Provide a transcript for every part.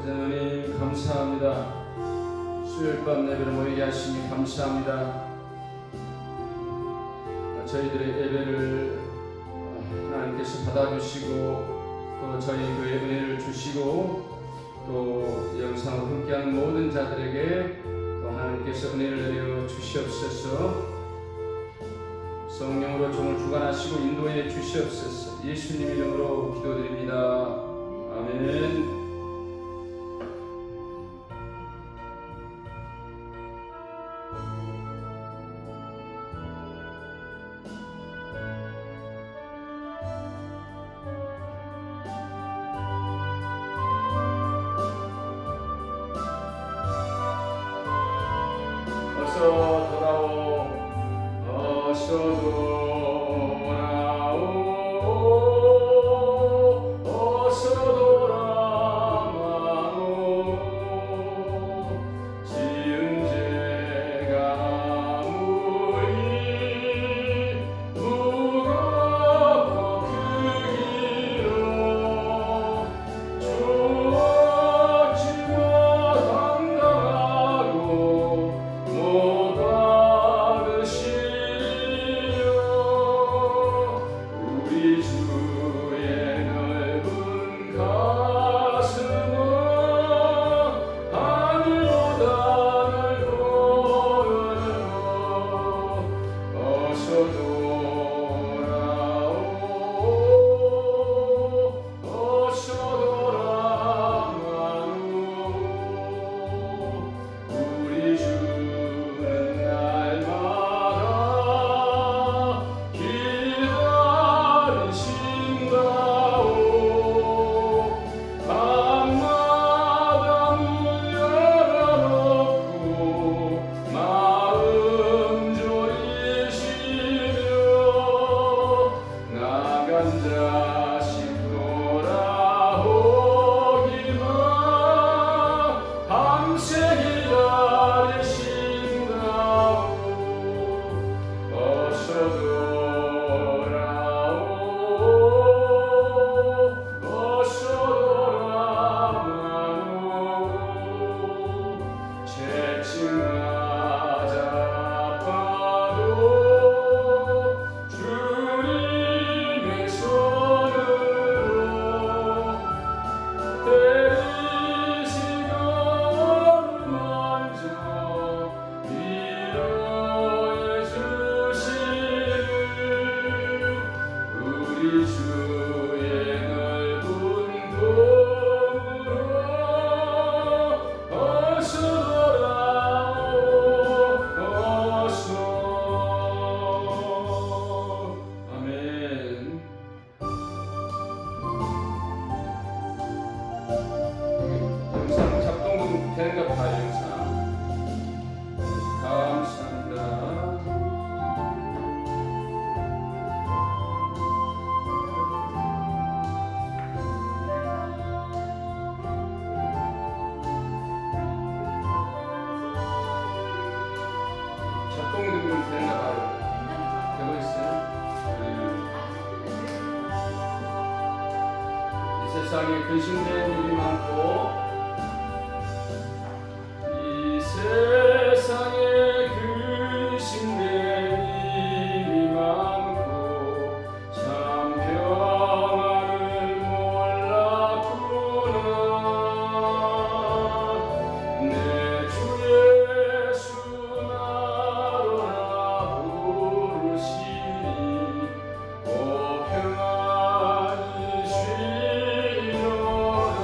하나님 감사합니다. 수요일 밤 예배를 모이게 하시니 감사합니다. 저희들의 예배를 하나님께서 받아주시고 또 저희 교회에 은혜를 주시고 또 영상으로 함께하는 모든 자들에게 또 하나님께서 은혜를 내려 주시옵소서. 성령으로 종을 주관하시고 인도해 주시옵소서. 예수님 이름으로 기도드립니다. 아멘. 어서 돌아오, 어서 돌아오, 어서 돌아마오. 지은 죄가 무리 무겁고 크기로 주었지 못한다고 못 받으시려. 우리 주의 넓은 가슴은 하늘보다 넓고 넓어. 어서 돌아오, 어서 돌아마오. 우리 주는 날마다 기다리신다오. 밤마다 문 열어놓고 마음 졸이시며 나간 자식 돌아오기만 밤새 기다리신다오. 어서 돌아오, 어서 돌아마오. 채찍맞아 아파도 주님의 손으로 때리시던 먼저 위로해 주시는 우리 주의 넓은 품으로 어서 돌아오, 어서. 아멘. 영상 작동 되는가 봐요. 영상 감사합니다. 작동 되는가 봐요. 되고 있어요? 이 세상에 근심된 일이 많고 이 세상에 근심된 일이 많고 참 평안을 몰랐구나. 내 주 예수 나로라 부르시니 오 평안히 쉬노라.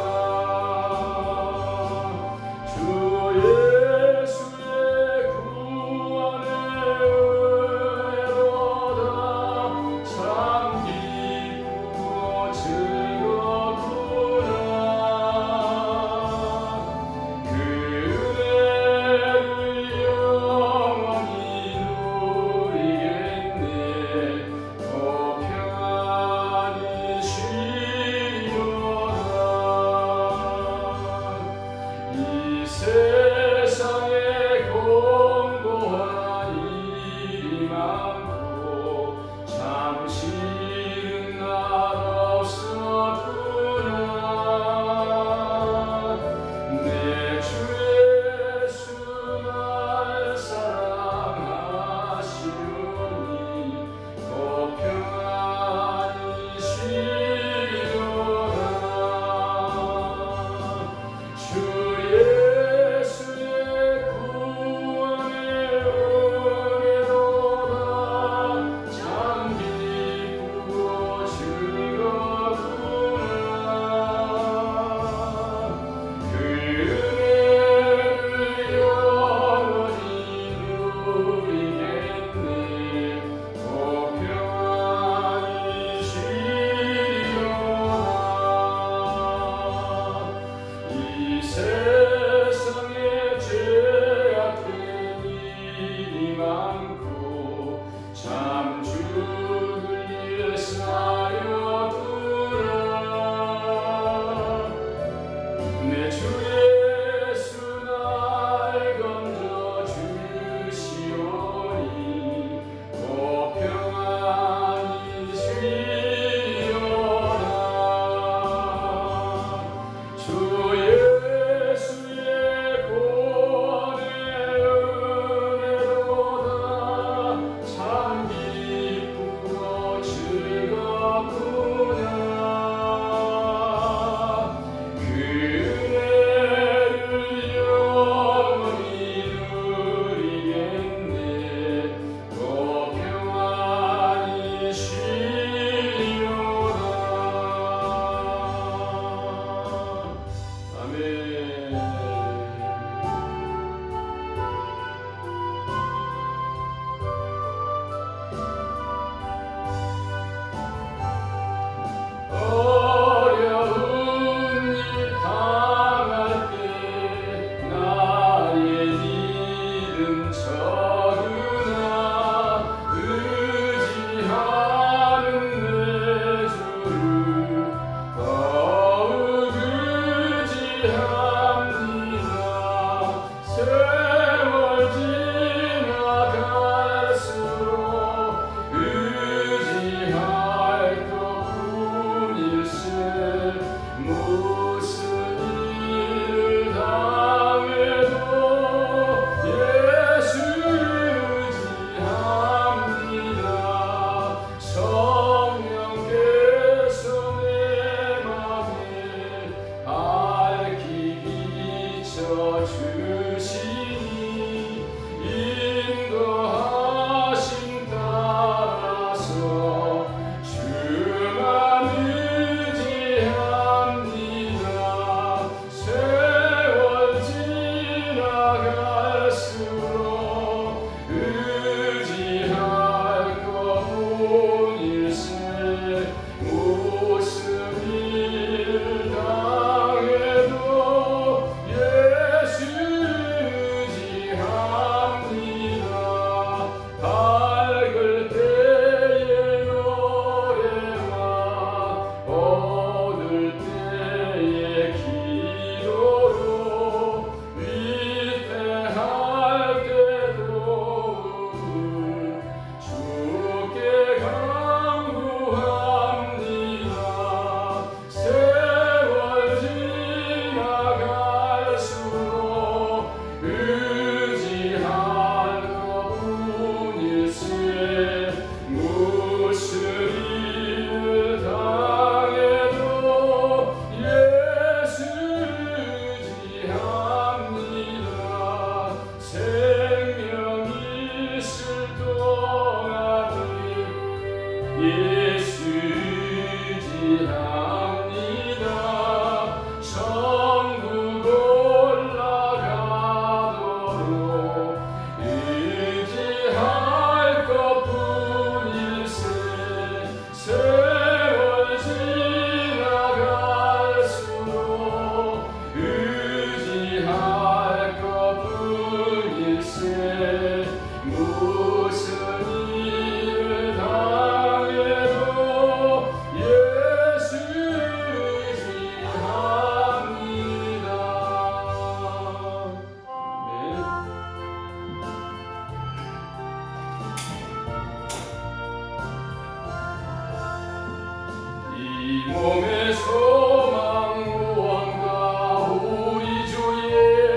몸의 소망 무언가 우리 주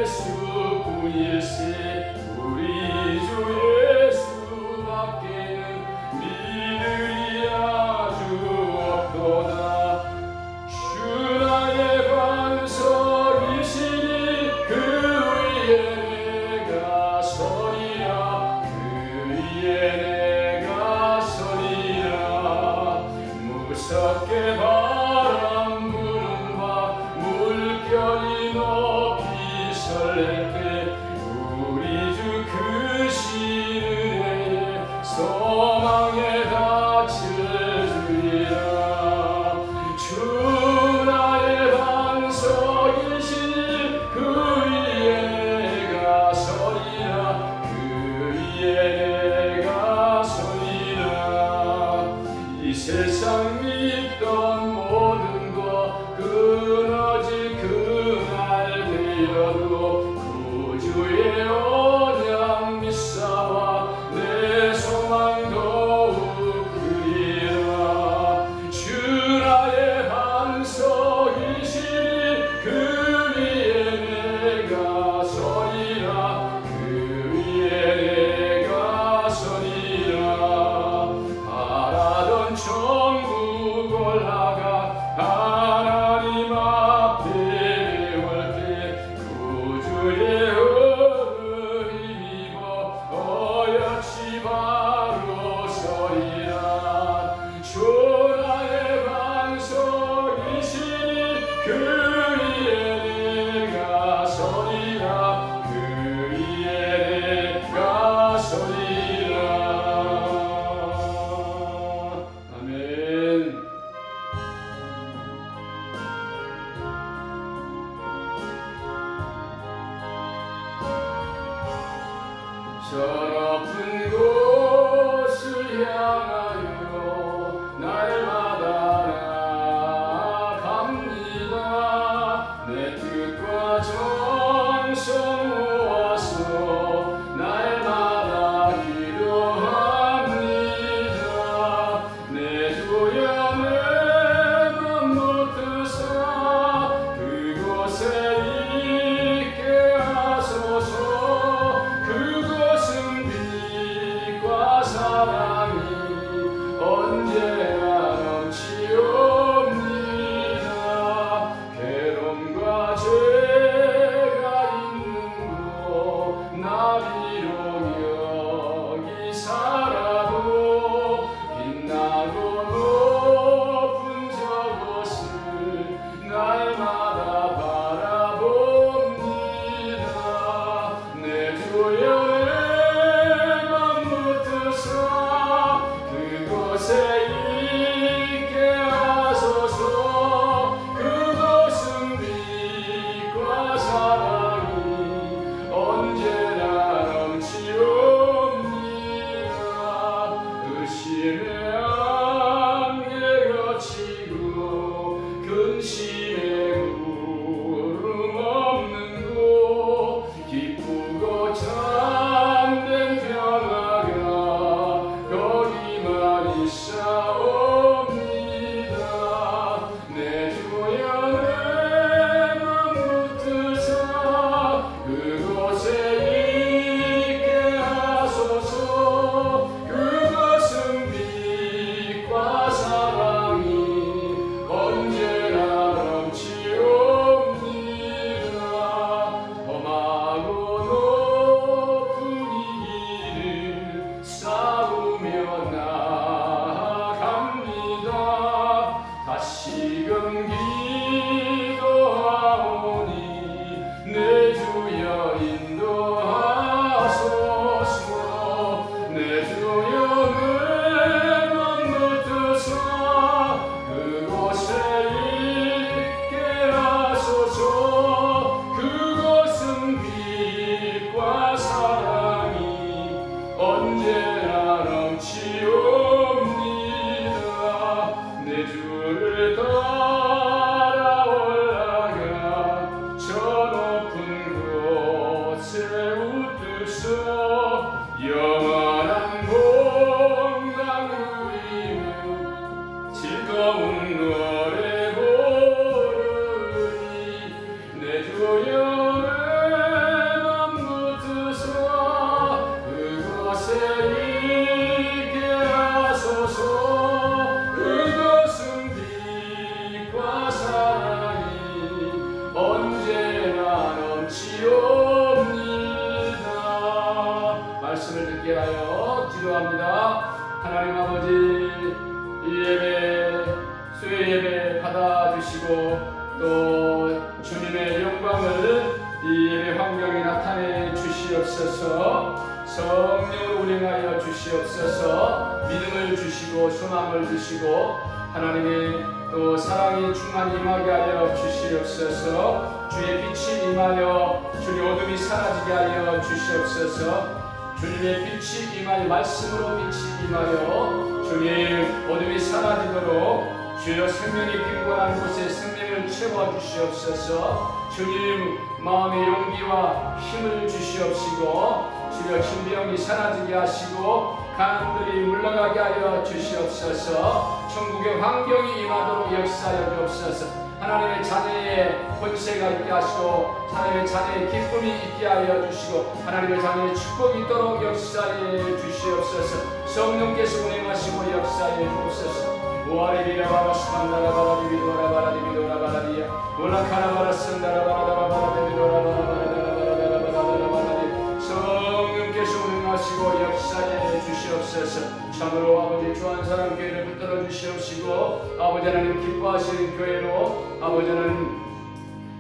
예수뿐일세. 우리 주 예수밖에는 믿음이 아주 없도다. 주 나의 반석이시니 그 위에 내가 서리라. 그 위에 내가 서리라. 무섭게 바람 부는 밤 물결이 높이 설렐 때 우리 주 크신 은혜에 소망에 닿칠 주리라. 주 나의 반석이시니 그 위에 내가 서리라. 그 위에 내가 서리라. 이 세상 믿던 모든 것 끊어질 그날 저 높은 곳을 향하여 날마다 나아갑니다. 내 뜻과 정성 모아서 날마다 기도합니다. 내 주여 내 맘 붙드사 그곳에 있게 하소서. 그곳은 빛과 사랑이 언제나 넘치옵니다. 괴로움과 죄가 있는 곳 나 비록 여기 살아도 빛나고 높은 저곳을 날마다 바라봅니다. 내 주여 내 맘 붙드사 그곳에 있게 하소서. 그곳은 빛과 사랑이 언제나 넘치옵니다. 의심의 안개 걷히고 근심의 구름 없는 곳 기쁘고 참된 평화가 거기만 있사옵니다. 내 주여 내 맘 붙드사 그곳에 있게 하소서. 그것은 빛과 사랑이 언제나 넘치옵니다. 험하고 높은 이 길을 싸우며 나아갑니다. 다시금 기도하오니 내 주여 인도하소서. 내 주여 내 맘 붙드사 그곳에 있게 하소서. 그곳은 빛과 사랑이 언제나 넘치옵니다. 내 주를 따라 올라가 저 높은 곳에 웃으소. 영원한 공강 누리며 즐거운 노래 부르리. 내 주여 내 맘 붙드사 그곳에 있게 하소서. 그곳은 빛과 사랑이 언제나 넘치옵니다. 말씀을 듣게 하여 기도합니다. 하나님 아버지, 이 예배 수요 예배 받아주시고 또 주님의 영광을 이 예배 환경에 나타내 주시옵소서. 성령을 운행하여 주시옵소서. 믿음을 주시고 소망을 주시고 하나님의 또 사랑이 충만히 임하게 하여 주시옵소서. 주의 빛이 임하여 주의 어둠이 사라지게 하여 주시옵소서. 주님의 빛이 임하여 말씀으로 빛이 임하여 주님 어둠이 사라지도록 주여 생명이 빈곤한 곳에 생명을 채워 주시옵소서. 주님 마음의 용기와 힘을 주시옵시고 주여 신비형이 사라지게 하시고 가난들이 물러가게 하여 주시옵소서. 천국의 환경이 임하도록 역사하여 주옵소서. 하나님의 자녀의 권세가 있게 하시고 하나님의 자녀의 기쁨이 있게 하여 주시고 하나님의 자녀의 축복이 있도록 역사해 주시옵소서. 성령께서 운행하시고 역사해 주옵소서. 오아레비라바라 스판다라바라디비도라바라디비도라바라디야 올라카라바라 쓴다라바라바라바라디비도라바라바라바라바라바라바라바라바라디 성령께서 운행하시고 역사해 주시옵소서. 참으로 아버지 주한 사람 교회를 붙들어 주시옵시고 아버지 하나님 기뻐하시는 교회로 아버지 하나님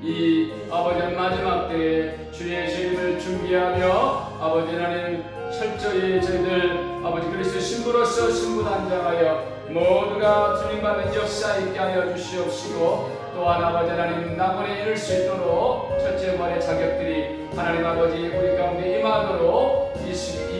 이 아버지 하나님 마지막 때에 주의 재림을 준비하며 아버지 하나님 철저히 저희들 아버지 그리스도 신부로서 신부단장하여 모두가 주님받는 역사 있게 하여 주시옵시고 또한 아버지 하나님 낙원에 이를 수 있도록 첫째 부활의 자격들이 하나님 아버지 우리 가운데 임하도록 이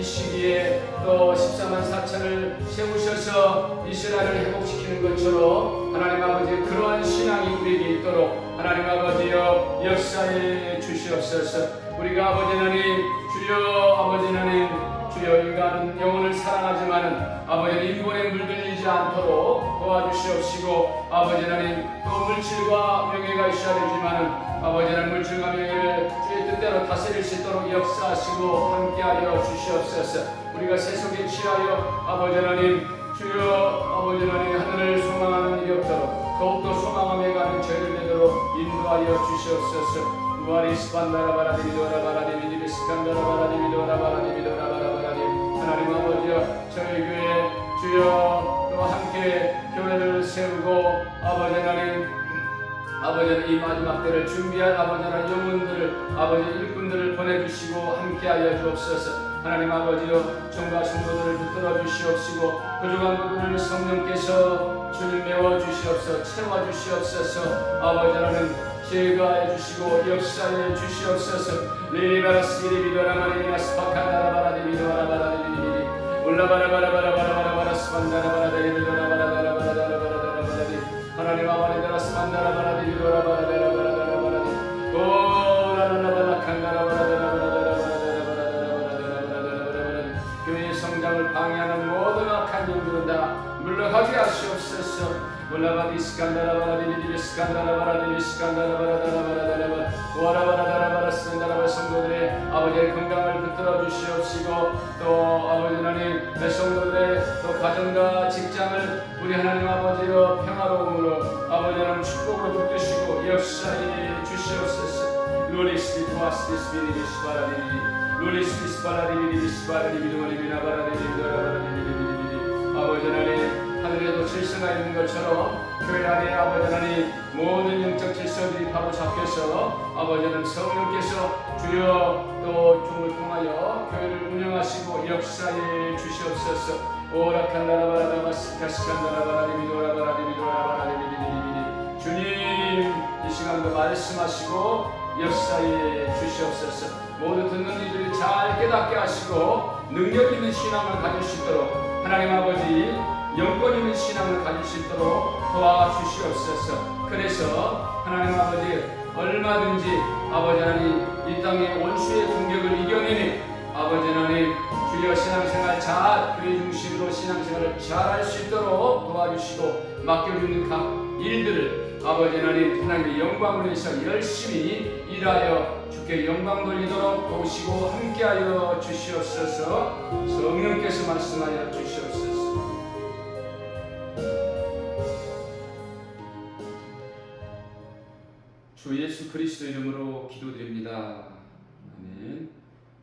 시기에 또 14만 4천을 세우셔서 이스라엘을 회복시키는 것처럼 하나님 아버지 그러한 신앙이 우리에게 있도록 하나님 아버지여 역사해 주시옵소서. 우리가 아버지 하나님 주여 아버지 하나님 주여 인간은 영혼을 사랑하지만은 아버지는 인권에 물들리지 않도록 도와주시옵시고 아버지 하나님 또 물질과 명예가 있어야 되지만은 아버지 하나님 물질과 명예를 주의 뜻대로 다스릴 수 있도록 역사하시고 함께하여 주시옵소서. 우리가 세속에 취하여 아버지 하나님 주여 아버지 하나님 하늘을 소망하는 일이 없도록 더욱더 소망하며 가는 죄를 되도록 인도하여 주시옵소서. 우아리스 반다라바라디비도라바라디비디비스 칸다라바라디비도라바라디비도라바라바라디 하나님 아버지여 저희 교회 주여 또 함께 교회를 세우고 아버지 하나님 아버지는 이 마지막 때를 준비한 아버지 하나님 영혼들을 아버지 일꾼들을 보내주시고 함께하여 주옵소서. 하나님 아버지여 종과 성도들을 붙들어 주시옵시고 부족한 부분을 성령께서 주를 메워주시옵소서. 채워주시옵소서. 아버지 하나님 제거해 주시고 역사해 주시옵소서. 리리바라스비리비도라마리나스 파카다라바라디비도라바라디비리비리 울라바라바라바라바라바라스반다라바라디비도라바라다라바라다라바라다라바라디 하나님 아바리다라스반다라바라디비도라바라다라바라다라바라디 오라라바라칸다라바라다라바라다라바라다라바라다라바라다라바라다라바라디 교회의 성장을 방해하는 모든 악한 영들은 다 물러가게 하시옵소서. 올라바디스칸다라바라디비디스칸다라바라다라바라다라바라 성도들의 아버지의 건강을 붙들어 주시옵시고 또 아버지 하나님 내 성도들의 또 가정과 직장을 우리 하나님 아버지로 평화로움으로 아버지 하나님 축복으로 붙드시고 역사해 주시옵소서. 루리스피토아스티스비리비스바라디비 루리스피스바라디비디스바라디비디바라디비디바라디비디바라디비디비디 아버지 하나님 하늘에도 질서가 있는 것처럼 교회 안에 아버지 하나님 모든 영적 질서들이 바로 잡혀서 아버지 하나님 성령께서 주여 또 종을 통하여 교회를 운영하시고 역사해 주시옵소서. 오라칸다라바라다바스카스칸다라바라디비도라바라디비도라바라디비디비디 주님 이 시간도 말씀하시고 역사해 주시옵소서. 모두 듣는 이들이 잘 깨닫게 하시고 능력 있는 신앙을 가질 수 있도록 하나님 아버지 영권 있는 신앙을 가질 수 있도록 도와주시옵소서. 그래서 하나님 아버지 얼마든지 아버지 하나님 이 땅의 원수의 공격을 이겨내니 아버지 하나님 주여 신앙생활 잘 교회 중심으로 신앙생활을 잘할 수 있도록 도와주시고 맡겨주는 각 일들을 아버지 하나님의 영광을 위해서 열심히 일하여 주께 영광 돌리도록 도우시고 함께하여 주시옵소서. 성령께서 말씀하여 주시옵소서. 주 예수 그리스도 이름으로 기도드립니다. 아멘.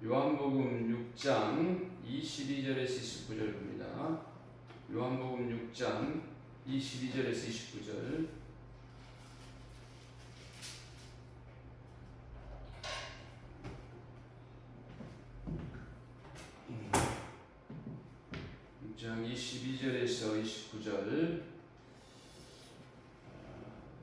요한복음 6장 22절에서 29절입니다. 요한복음 6장 22절에서 29절. 장 22절에서 29절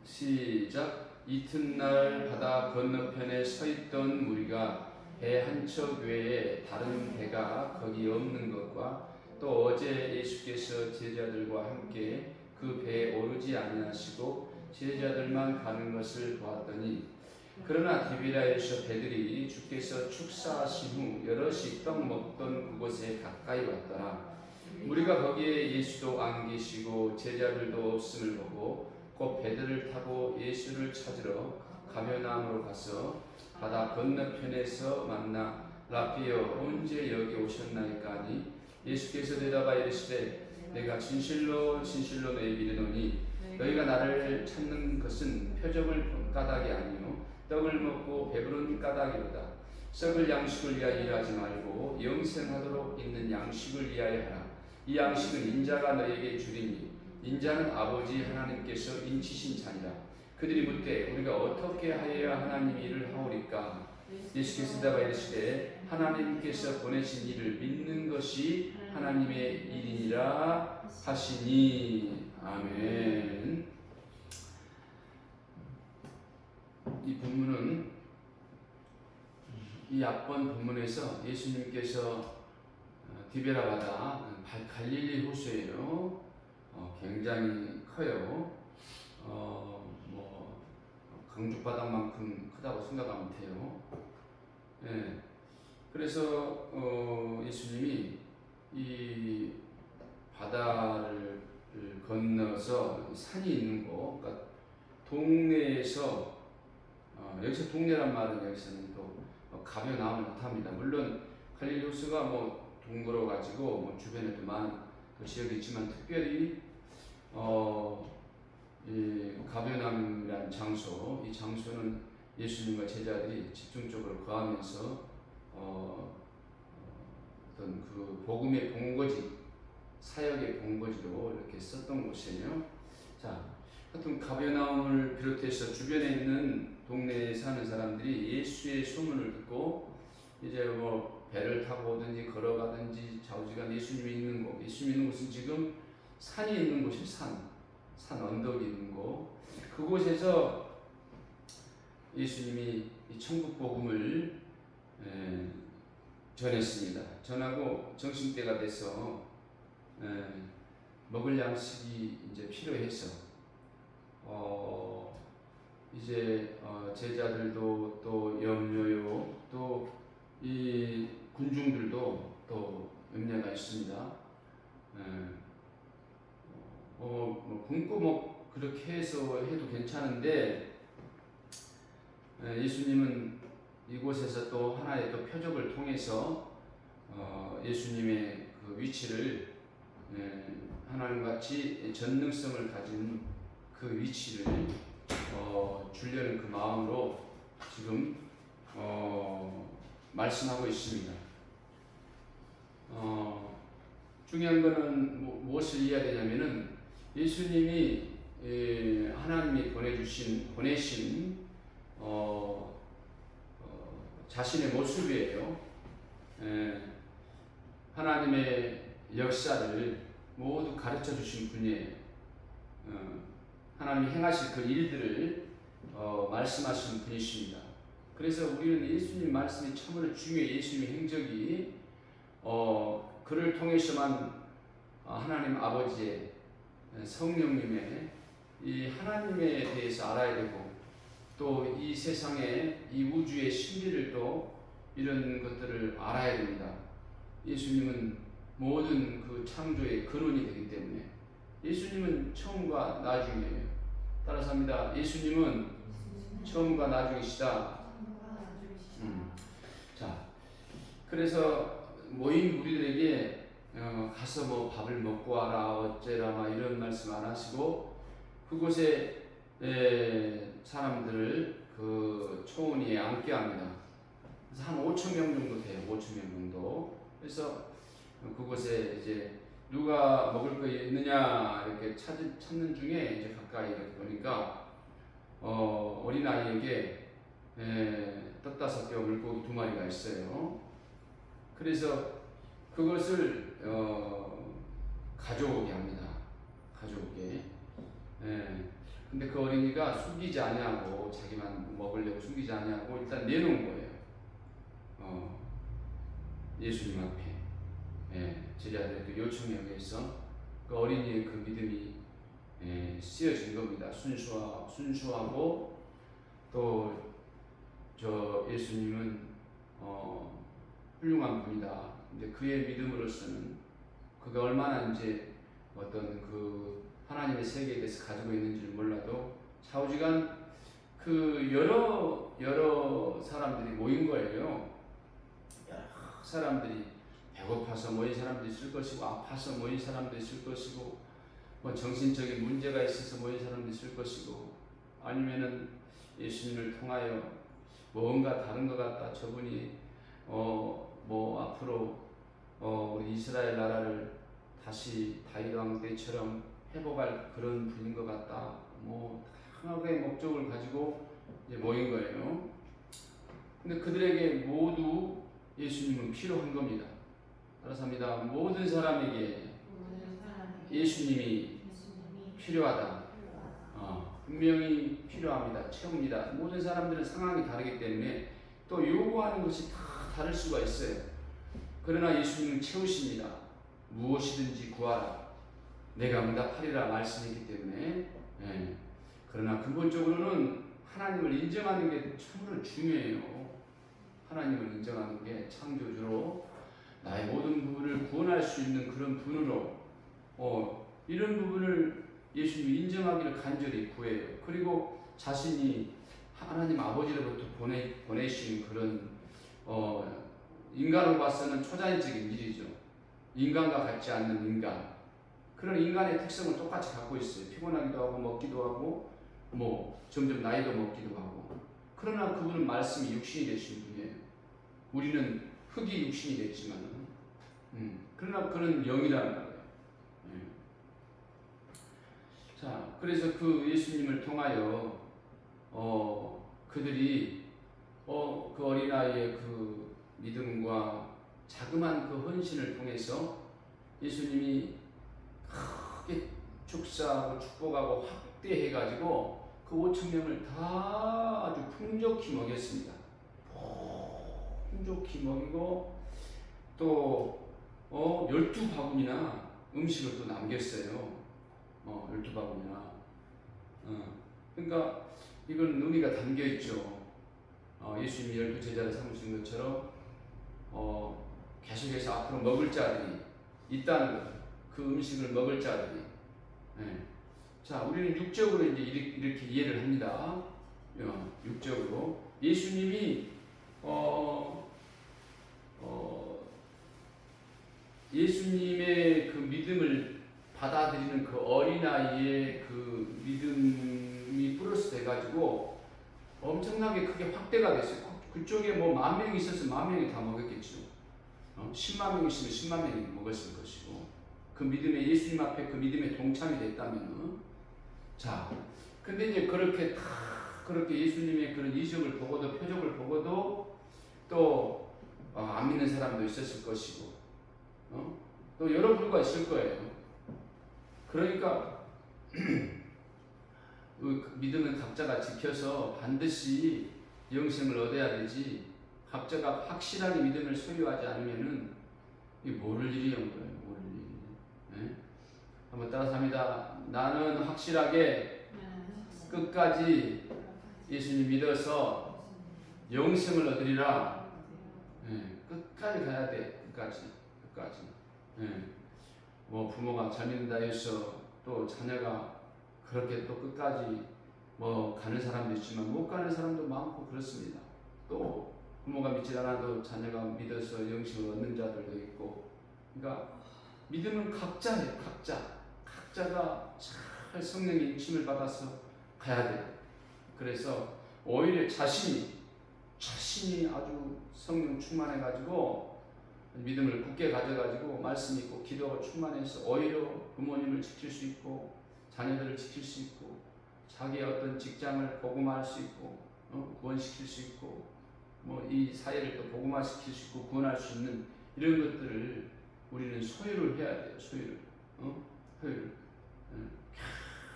시작. 이튿날 바다 건너편에 서 있던 무리가 배 한 척 외에 다른 배가 거기 없는 것과 또 어제 예수께서 제자들과 함께 그 배에 오르지 아니하시고 제자들만 가는 것을 보았더니 그러나 디비라에서 배들이 주께서 축사하신 후 여럿이 떡 먹던 그곳에 가까이 왔더라. 우리가 거기에 예수도 안 계시고 제자들도 없음을 보고 곧 배들을 타고 예수를 찾으러 가버나움으로 가서 바다 건너편에서 만나 라피여 언제 여기 오셨나이까 하니 예수께서 대답하여 이르시되 내가 진실로 진실로 너희에게 이르노니 너희가 나를 찾는 것은 표적을 본 까닭이 아니요 떡을 먹고 배부른 까닭이로다. 썩을 양식을 위하여 일하지 말고 영생하도록 있는 양식을 위하여 하라. 이 양식은 인자가 너희에게 주리니 인자는 아버지 하나님께서 인치신 자니라. 그들이 묻되 우리가 어떻게 하여야 하나님의 일을 하오리까? 예수께서 대답하여 이르시되 하나님께서 보내신 이를 믿는 것이 하나님의 일이니라 하시니. 아멘. 이 본문은 이 앞번 본문에서 예수님께서 디베라 바다 갈릴리 호수예요. 굉장히 커요. 뭐 강주 바닥만큼 크다고 생각하면 돼요. 예. 그래서 예수님이 이 바다를 건너서 산이 있는 곳, 그러니까 동네에서 여기서 동네란 말은 여기서는 또 가벼나오면 못합니다. 물론 갈릴리 호수가 뭐 동거로 가지고 뭐 주변에도 많은 그 지역이 있지만 특별히 이 가벼남이라는 장소, 이 장소는 예수님과 제자들이 집중적으로 거하면서 어떤 그 복음의 본거지, 사역의 본거지로 이렇게 썼던 곳이에요. 자, 하여튼 가벼나움을 비롯해서 주변에 있는 동네에 사는 사람들이 예수의 소문을 듣고 이제 뭐 배를 타고 오든지 걸어가든지 좌우지간 예수님이 있는 곳, 예수님이 있는 곳은 지금 산이 있는 곳이 산 언덕이 있는 곳, 그곳에서 예수님이 이 천국 복음을 전했습니다. 전하고 점심때가 돼서 먹을 양식이 이제 필요해서 이제 제자들도 또 염려요, 또 이 군중들도 또 염려가 있습니다. 뭐 굶고 뭐 그렇게 해서 해도 괜찮은데 예수님은 이곳에서 또 하나의 또 표적을 통해서 예수님의 그 위치를 하나님같이 전능성을 가진 그 위치를 주려는 그 마음으로 지금 말씀하고 있습니다. 중요한 거는 무엇을 이해해야 되냐면은 예수님이 하나님이 보내신 자신의 모습이에요. 하나님의 역사를 모두 가르쳐 주신 분이에요. 하나님이 행하실 그 일들을 말씀하신 분이십니다. 그래서 우리는 예수님 말씀이 참으로 중요해요. 예수님의 행적이 그를 통해서만 하나님 아버지의 성령님의 이 하나님에 대해서 알아야 되고 또 이 세상의 이 우주의 신비를 또 이런 것들을 알아야 됩니다. 예수님은 모든 그 창조의 근원이 되기 때문에 예수님은 처음과 나중이에요. 따라서 합니다. 예수님은 처음과 나중이시다. 자, 그래서 모인 우리들에게 가서 뭐 밥을 먹고 와라 어째라 막 이런 말씀 안 하시고 그곳에 사람들을 그 초원위에 앉게 합니다. 그래서 한 5천 명 정도 돼요. 5천 명 정도. 그래서 그곳에 이제 누가 먹을 거 있느냐 이렇게 찾는 중에 이제 가까이 이렇게 보니까 어린아이에게 떡 5개 물고기 2마리가 있어요. 그래서 그것을 가져오게 합니다. 가져오게. 근데 그 어린이가 숨기지 아니하고 자기만 먹으려고 숨기지 아니하고 일단 내놓은 거예요. 예수님 앞에. 제자들의 그 요청에 의해서 그 어린이의 그 믿음이 쓰여진 겁니다. 순수하고 또 저 예수님은 훌륭한 분이다. 근데 그의 믿음으로서는 그가 얼마나 이제 어떤 그 하나님의 세계에 대해서 가지고 있는지를 몰라도 좌우지간 그 여러 사람들이 모인 거예요. 여러 사람들이 배고파서 모인 사람들이 있을 것이고 아파서 모인 사람들이 있을 것이고 뭐 정신적인 문제가 있어서 모인 사람들이 있을 것이고 아니면은 예수님을 통하여 뭔가 다른 것 같다. 저분이 뭐 앞으로 우리 이스라엘 나라를 다시 다윗 왕 때처럼 회복할 그런 분인 것 같다. 뭐 하나의 목적을 가지고 이제 모인 거예요. 근데 그들에게 모두 예수님은 필요한 겁니다. 따라서 합니다. 모든 사람에게 예수님이 필요하다. 분명히 필요합니다. 채웁니다. 모든 사람들은 상황이 다르기 때문에 또 요구하는 것이 다 다를 수가 있어요. 그러나 예수님은 채우십니다. 무엇이든지 구하라. 내가 응답하리라 말씀이기 때문에. 예. 그러나 근본적으로는 하나님을 인정하는 게 참으로 중요해요. 하나님을 인정하는 게 창조주로 나의 모든 부분을 구원할 수 있는 그런 분으로 이런 부분을 예수님이 인정하기를 간절히 구해요. 그리고 자신이 하나님 아버지로부터 보내신 그런 인간으로 봐서는 초자연적인 일이죠. 인간과 같지 않는 인간. 그런 인간의 특성을 똑같이 갖고 있어요. 피곤하기도 하고 먹기도 하고 점점 나이도 먹기도 하고. 그러나 그분은 말씀이 육신이 되신 분이에요. 우리는 흙이 육신이 됐지만 그러나 그는 영이라는 거예요. 자, 그래서 그 예수님을 통하여 그들이 그 어린아이의 그 믿음과 자그마한 그 헌신을 통해서 예수님이 크게 축사하고 축복하고 확대해가지고 그 5,000명을 다 아주 풍족히 먹였습니다. 풍족히 먹이고 또 12바구니나 음식을 또 남겼어요. 12바구니나. 그러니까 이건 의미가 담겨있죠. 예수님이 12제자를 삼으신 것처럼 계속해서 앞으로 먹을 자들이 있다는 거죠. 그 음식을 먹을 자들이. 자, 우리는 육적으로 이제 이렇게 이해를 합니다. 육적으로. 예수님이 예수님의 그 믿음을 받아들이는 그 어린아이의 그 믿음이 플러스 돼가지고 엄청나게 크게 확대가 됐어요. 그쪽에 뭐 10,000명이 있었으면 10,000명이 다 먹었겠죠. 10만 명 있으면 10만 명이 먹었을 것이고, 그 믿음에, 예수님 앞에 그 믿음에 동참이 됐다면, 자, 근데 이제 그렇게 예수님의 그런 이적을 보고도, 표적을 보고도 또 안 믿는 사람도 있었을 것이고, 또 여러 부류가 있을 거예요. 그러니까 그 믿음은 각자가 지켜서 반드시 영생을 얻어야 되지, 각자가 확실하게 믿음을 소유하지 않으면은 이게 모를 일이 온 거예요. 모를 일이. 네? 한번 따라서 합니다. 나는 확실하게 끝까지 예수님 믿어서 영생을 얻으리라. 네, 끝까지 가야 돼. 끝까지. 네. 뭐 부모가 잘 믿는다 해서 또 자녀가 그렇게 또 끝까지 뭐 가는 사람도 있지만 못 가는 사람도 많고 그렇습니다. 또 부모가 믿지 않아도 자녀가 믿어서 영생을 얻는 자들도 있고. 그러니까 믿음은 각자예요. 각자가 잘 성령의 인침을 받아서 가야 돼요. 그래서 오히려 자신이 아주 성령 충만해가지고 믿음을 굳게 가져가지고 말씀 있고 기도가 충만해서 오히려 부모님을 지킬 수 있고 자녀들을 지킬 수 있고 자기의 어떤 직장을 복음화할 수 있고 구원시킬 수 있고 뭐 이 사회를 또 복음화시킬 수 있고 구원할 수 있는 이런 것들을 우리는 소유를 해야 돼요. 소유를.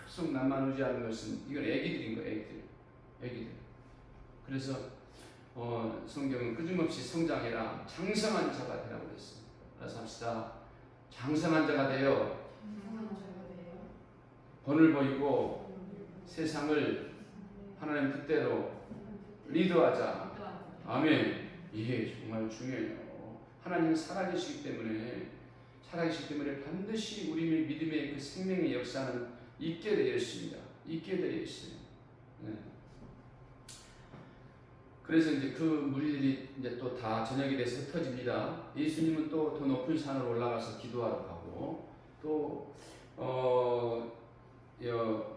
계속 나만 의지하는 것은 이건 애기들인 거예요. 애기들. 그래서 성경은 끊임없이 성장해라, 장성한 자가 되라고 그랬습니다. 그래서 합시다. 장성한 자가 되어 본을 보이고 세상을 하나님 뜻대로 리드하자. 아멘. 이게 정말 중요해요. 하나님은 살아계시기 때문에 반드시 우리 믿음의 그 생명의 역사는 있게 되어 있습니다. 있게 되어 있어요. 네. 그래서 이제 그 무리들이 이제 또 다 저녁이 돼서 흩어집니다. 예수님은 또 더 높은 산으로 올라가서 기도하러 가고, 또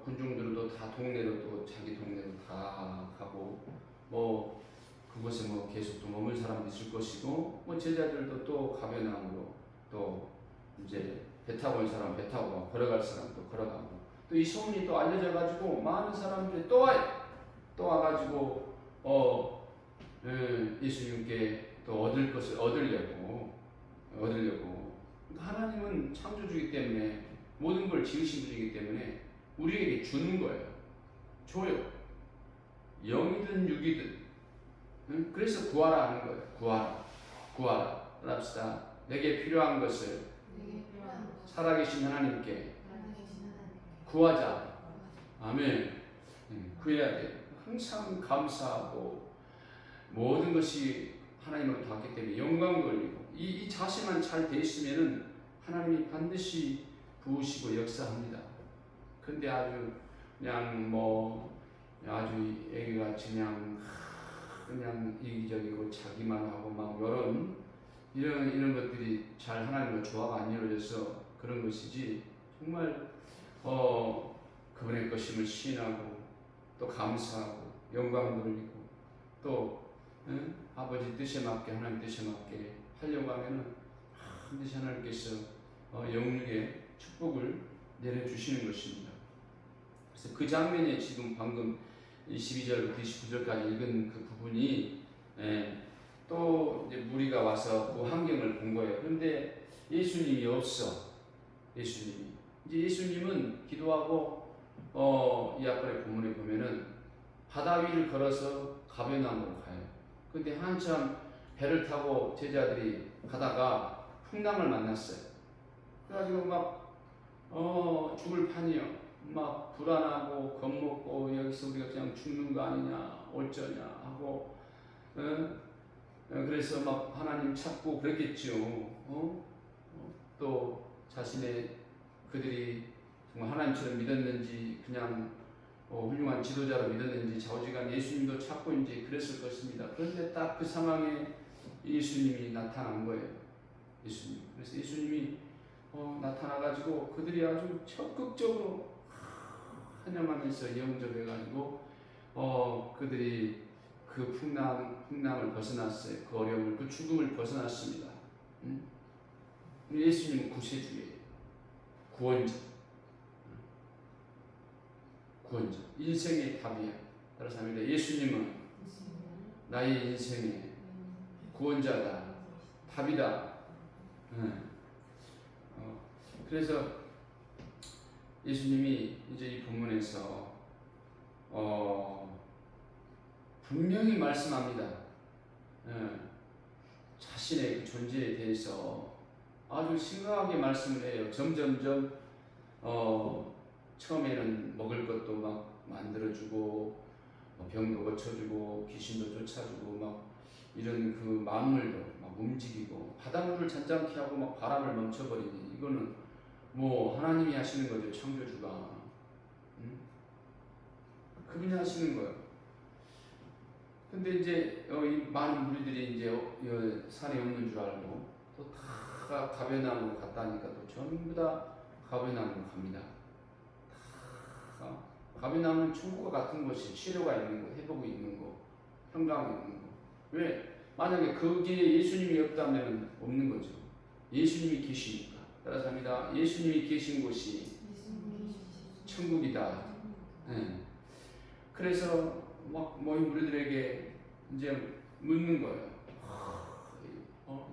군중들도 다 동네로 또 자기 동네로 다 가고, 뭐 그곳에 뭐 계속 또 머물 사람도 있을 것이고, 뭐 제자들도 또 가버나움으로 또 이제 배 타고 온 사람 배 타고 가고, 걸어갈 사람 또 걸어가고, 또 이 소문이 또 알려져 가지고 많은 사람들이 또 와가지고 예수님께 또 얻을 것을 얻으려고. 하나님은 창조주이기 때문에 모든 걸 지으신 분이기 때문에 우리에게 주는 거예요. 줘요. 영이든 육이든. 응? 그래서 구하라 하는 거예요. 구하라. 합시다. 내게 필요한 것을 살아계신 하나님께 구하자. 아멘. 구해야 돼요. 항상 감사하고 모든 것이 하나님으로 닿기 때문에 영광 돌리고 이 자세만 잘 돼 있으면은 하나님이 반드시 부으시고 역사합니다. 근데 아주 그냥 아주 애기같이 그냥 이기적이고 자기만 하고 막 이런 것들이 잘 하나님과 조화가 안 이루어져서 그런 것이지, 정말 그분의 것임을 시인하고 또 감사하고 영광 돌리고 또 아버지 뜻에 맞게 하나님 뜻에 맞게 하려고 하면은 반드시 하나님께서 영육의 축복을 내려주시는 것입니다. 그래서 그 장면에 지금 방금 12절부터 29절까지 읽은 그 부분이 또 이제 무리가 와서 그 환경을 본 거예요. 그런데 예수님이 없어. 예수님은 기도하고 이 앞에 본문에 보면은 바다 위를 걸어서 가버나움으로 가요. 근데 한참 배를 타고 제자들이 가다가 풍랑을 만났어요. 그래가지고 막 죽을 판이요. 막 불안하고 겁먹고 여기서 우리가 그냥 죽는 거 아니냐 어쩌냐 하고 그래서 막 하나님 찾고 그랬겠죠. 또 자신의 그들이 정말 하나님처럼 믿었는지 그냥 훌륭한 지도자로 믿었는지 좌우지간 예수님도 찾고 이제 그랬을 것입니다. 그런데 딱 그 상황에 예수님이 나타난 거예요. 그래서 예수님이 나타나가지고 그들이 아주 적극적으로 환영하면서 영접해가지고 그들이 그 풍랑을 벗어났어요. 그 어려움을, 그 죽음을 벗어났습니다. 예수님은 구세주예요. 구원자. 인생의 답이야. 따라서 합니다. 예수님은 나의 인생의 구원자다. 답이다. 그래서 예수님이 이제 이 본문에서 분명히 말씀합니다. 자신의 그 존재에 대해서 아주 심각하게 말씀을 해요. 점점점 처음에는 먹을 것도 막 만들어주고 병도 고쳐주고 귀신도 쫓아주고 막 이런 그 만물도 막 움직이고 바닷물을 잔잔케 하고 막 바람을 멈춰버리니 이거는 하나님이 하시는 거죠. 창조주가. 그분이 하시는 거예요. 근데 이제 이 많은 무리들이 이제 산에 없는 줄 알고 또 다 가버나움으로 갔다니까 또 전부 다 가버나움으로 갑니다. 다 가버나움은 천국과 같은 곳이 치료가 있는 거, 회복이 있는 거, 평강이 있는 거. 왜? 만약에 거기에 예수님이 없다면 없는 거죠. 예수님이 계시니까. 따라서 합니다. 예수님이 계신 곳이 천국이다. 네. 그래서 막 모인 무리들에게 이제 묻는 거예요.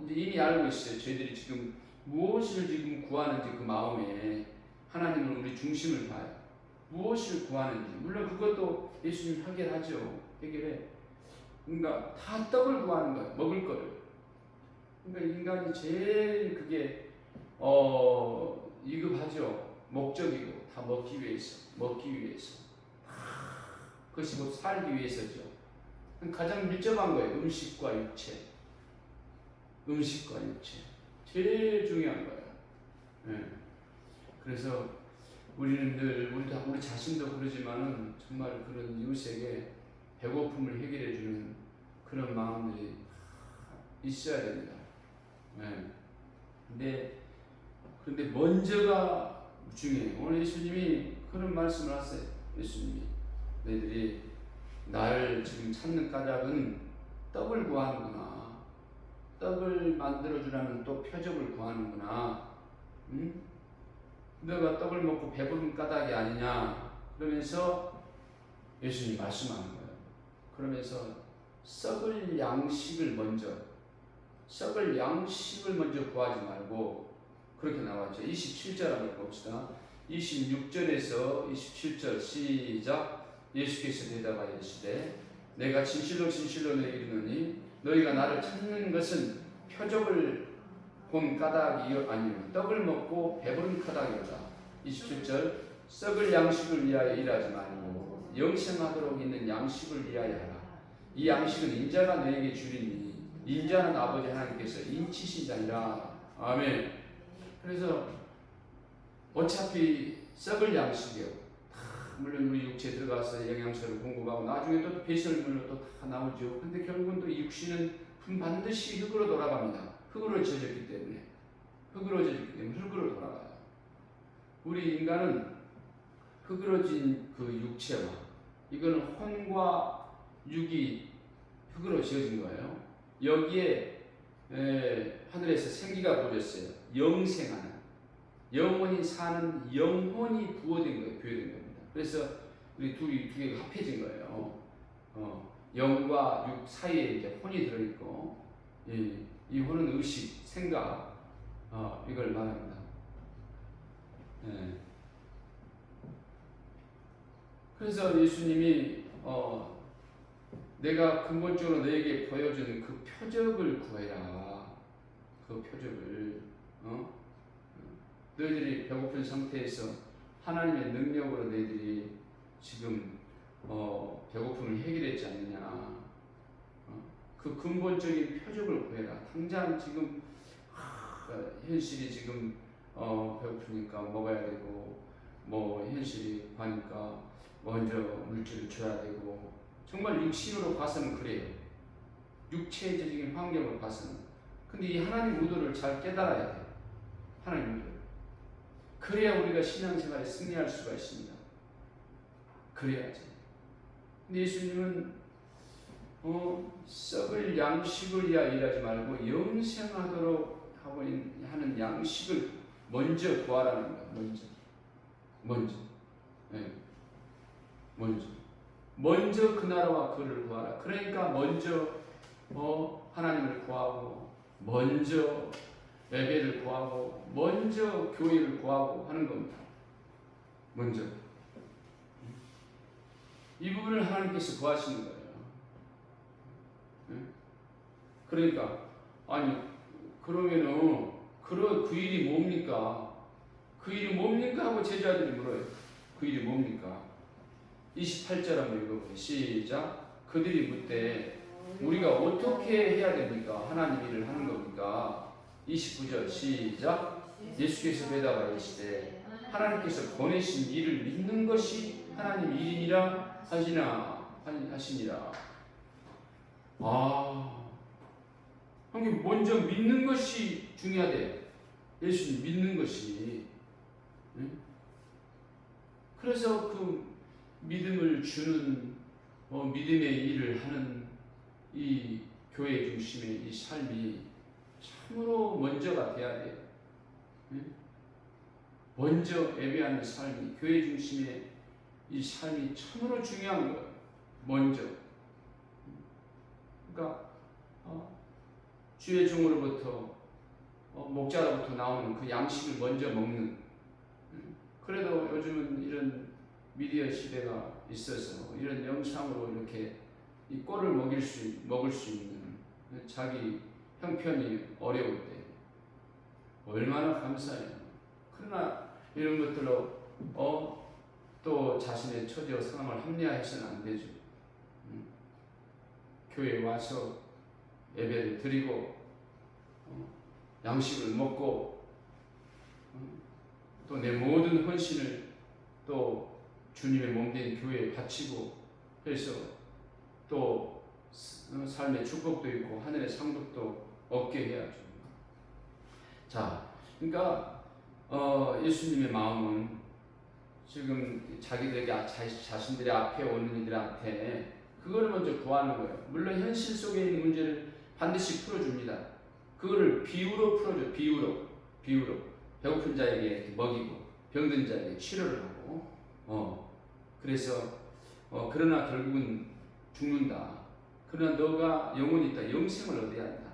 이제 이미 알고 있어요. 저희들이 지금 무엇을 지금 구하는지 그 마음에 하나님은 우리 중심을 봐요. 무엇을 구하는지. 물론 그것도 예수님이 해결해. 그러니까 다 떡을 구하는 거예요. 먹을 거를. 그러니까 인간이 제일 그게 이급하죠. 목적이고 다 먹기 위해서. 그것이 곧 살기 위해서죠. 가장 밀접한 거예요. 음식과 육체. 제일 중요한 거예요. 네. 그래서 우리는 늘 우리 자신도 그러지만은 정말 그런 이웃에게 배고픔을 해결해주는 그런 마음들이 있어야 됩니다. 네. 근데 먼저가 중요해요. 오늘 예수님이 그런 말씀을 하세요. 예수님이 너희들이 나를 지금 찾는 까닭은 떡을 구하는구나. 떡을 만들어주라는 또 표적을 구하는구나. 너가 떡을 먹고 배부른 까닭이 아니냐. 그러면서 예수님이 말씀하는 거예요. 그러면서 썩을 양식을 먼저 구하지 말고 그렇게 나왔죠. 27절 한번 봅시다. 26절에서 27절 시작. 예수께서 대답하여 이르시되 내가 진실로 진실로 너희에게 이르노니 너희가 나를 찾는 것은 표적을 본 까닭이 아니요 떡을 먹고 배부른 까닭이로다. 27절 썩을 양식을 위하여 일하지 말고 영생하도록 있는 양식을 위하여 하라. 이 양식은 인자가 너에게 주리니 인자는 아버지 하나님께서 인치시자니라. 아멘. 그래서 어차피 썩을 양식이요. 물론 우리 육체에 들어가서 영양소를 공급하고 나중에 또 배설물로 또 다 나오죠. 근데 결국은 또 이 육신은 반드시 흙으로 돌아갑니다. 흙으로 젖었기 때문에 흙으로 돌아가요. 우리 인간은 흙으로진 그 육체와 이거는 혼과 육이 흙으로 지어진 거예요. 여기에 하늘에서 생기가 부어졌어요. 영생하는 영원히 사는 영혼이 부어된 거예요. 부여된 겁니다. 그래서 우리 두 개가 합해진 거예요. 영과 육 사이에 이제 혼이 들어있고 이 혼은 의식, 생각 이걸 말합니다. 그래서 예수님이 내가 근본적으로 너에게 보여주는 그 표적을 구해라. 그 표적을 너희들이 배고픈 상태에서 하나님의 능력으로 너희들이 지금 배고픔을 해결했지 않느냐. 그 근본적인 표적을 구해라. 당장 지금 현실이 지금 배고프니까 먹어야 되고 뭐 현실이 가니까 먼저 물질을 줘야 되고 정말 육신으로 봐서는 그래요. 육체적인 환경을 봐서는. 근데 이 하나님 의도를 잘 깨달아야 돼요. 하나님 의도. 그래야 우리가 신앙생활에 승리할 수가 있습니다. 그래야지. 근데 예수님은 썩을 양식을 위하여 일하지 말고 영생하도록 하는 양식을 먼저 구하라는 거예요. 먼저 그 나라와 그를 구하라. 그러니까 먼저 하나님을 구하고 먼저 예배를 구하고 먼저 교회를 구하고 하는 겁니다. 먼저 이 부분을 하나님께서 구하시는 거예요. 그러니까 아니 그러면은 그 일이 뭡니까? 그 일이 뭡니까? 하고 제자들이 물어요. 그 일이 뭡니까? 28절 한번 읽어보세요. 시작. 그들이 묻되 우리가 어떻게 해야 됩니까? 하나님 일을 하는 겁니까? 29절 시작. 예수께서 대답하여 이르시되 하나님께서 보내신 일을 믿는 것이 하나님 일이니라 하시니라. 먼저 믿는 것이 중요하대요. 예수님 믿는 것이. 그래서 그 믿음을 주는 믿음의 일을 하는 이 교회 중심의 이 삶이 참으로 먼저가 돼야 돼요. 먼저 예배하는 삶이 교회 중심의 이 삶이 참으로 중요한 거예요. 먼저. 그러니까 주의 종으로부터 목자로부터 나오는 그 양식을 먼저 먹는. 그래도 요즘은 이런 미디어 시대가 있어서 이런 영상으로 이렇게 이 꼴을 먹을 수 있는 자기 형편이 어려울 때 얼마나 감사해요. 그러나 이런 것들로 또 자신의 처지와 상황을 합리화해서는 안 되죠. 교회에 와서 예배를 드리고 양식을 먹고 또 내 모든 헌신을 또 주님의 몸된 교회에 바치고 해서 또 삶의 축복도 있고 하늘의 상급도 얻게 해야죠. 자, 그러니까 예수님의 마음은 지금 자신들의 앞에 오는 이들한테 그걸 먼저 구하는 거예요. 물론 현실 속에 있는 문제를 반드시 풀어줍니다. 그거를 비유로 풀어줘. 비유로 배고픈 자에게 먹이고 병든 자에게 치료를 하고 그래서 그러나 결국은 죽는다. 그러나 너가 영혼이 있다. 영생을 얻어야 한다.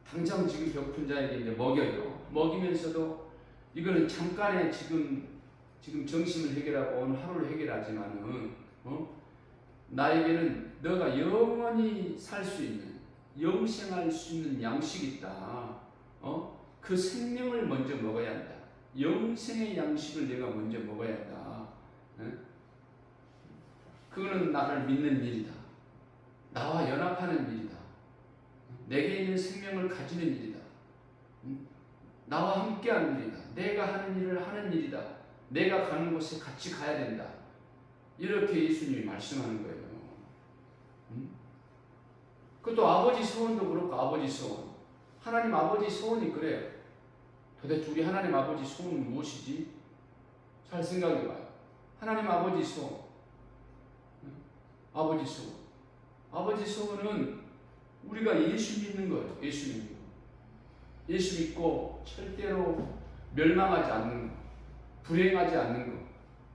당장 지금 배고픈 자에게 이제 먹여요. 먹이면서도 이거는 잠깐의 지금 정신을 해결하고 오늘 하루를 해결하지만은 나에게는 너가 영원히 살 수 있는, 영생할 수 있는 양식이 있다. 그 생명을 먼저 먹어야 한다. 영생의 양식을 내가 먼저 먹어야 한다. 그거는 나를 믿는 일이다. 나와 연합하는 일이다. 내게 있는 생명을 가지는 일이다. 나와 함께하는 일이다. 내가 하는 일을 하는 일이다. 내가 가는 곳에 같이 가야 된다. 이렇게 예수님이 말씀하는 거예요. 그것도 아버지 소원도 그렇고, 아버지 소원. 하나님 아버지 소원이 그래요. 도대체 우리 하나님 아버지 소원은 무엇이지? 잘 생각해봐요. 하나님 아버지 소원. 아버지 소원. 아버지 소원은 우리가 예수 믿는 거예요. 예수 믿는 거. 예수 믿고 절대로 멸망하지 않는 거. 불행하지 않는 거.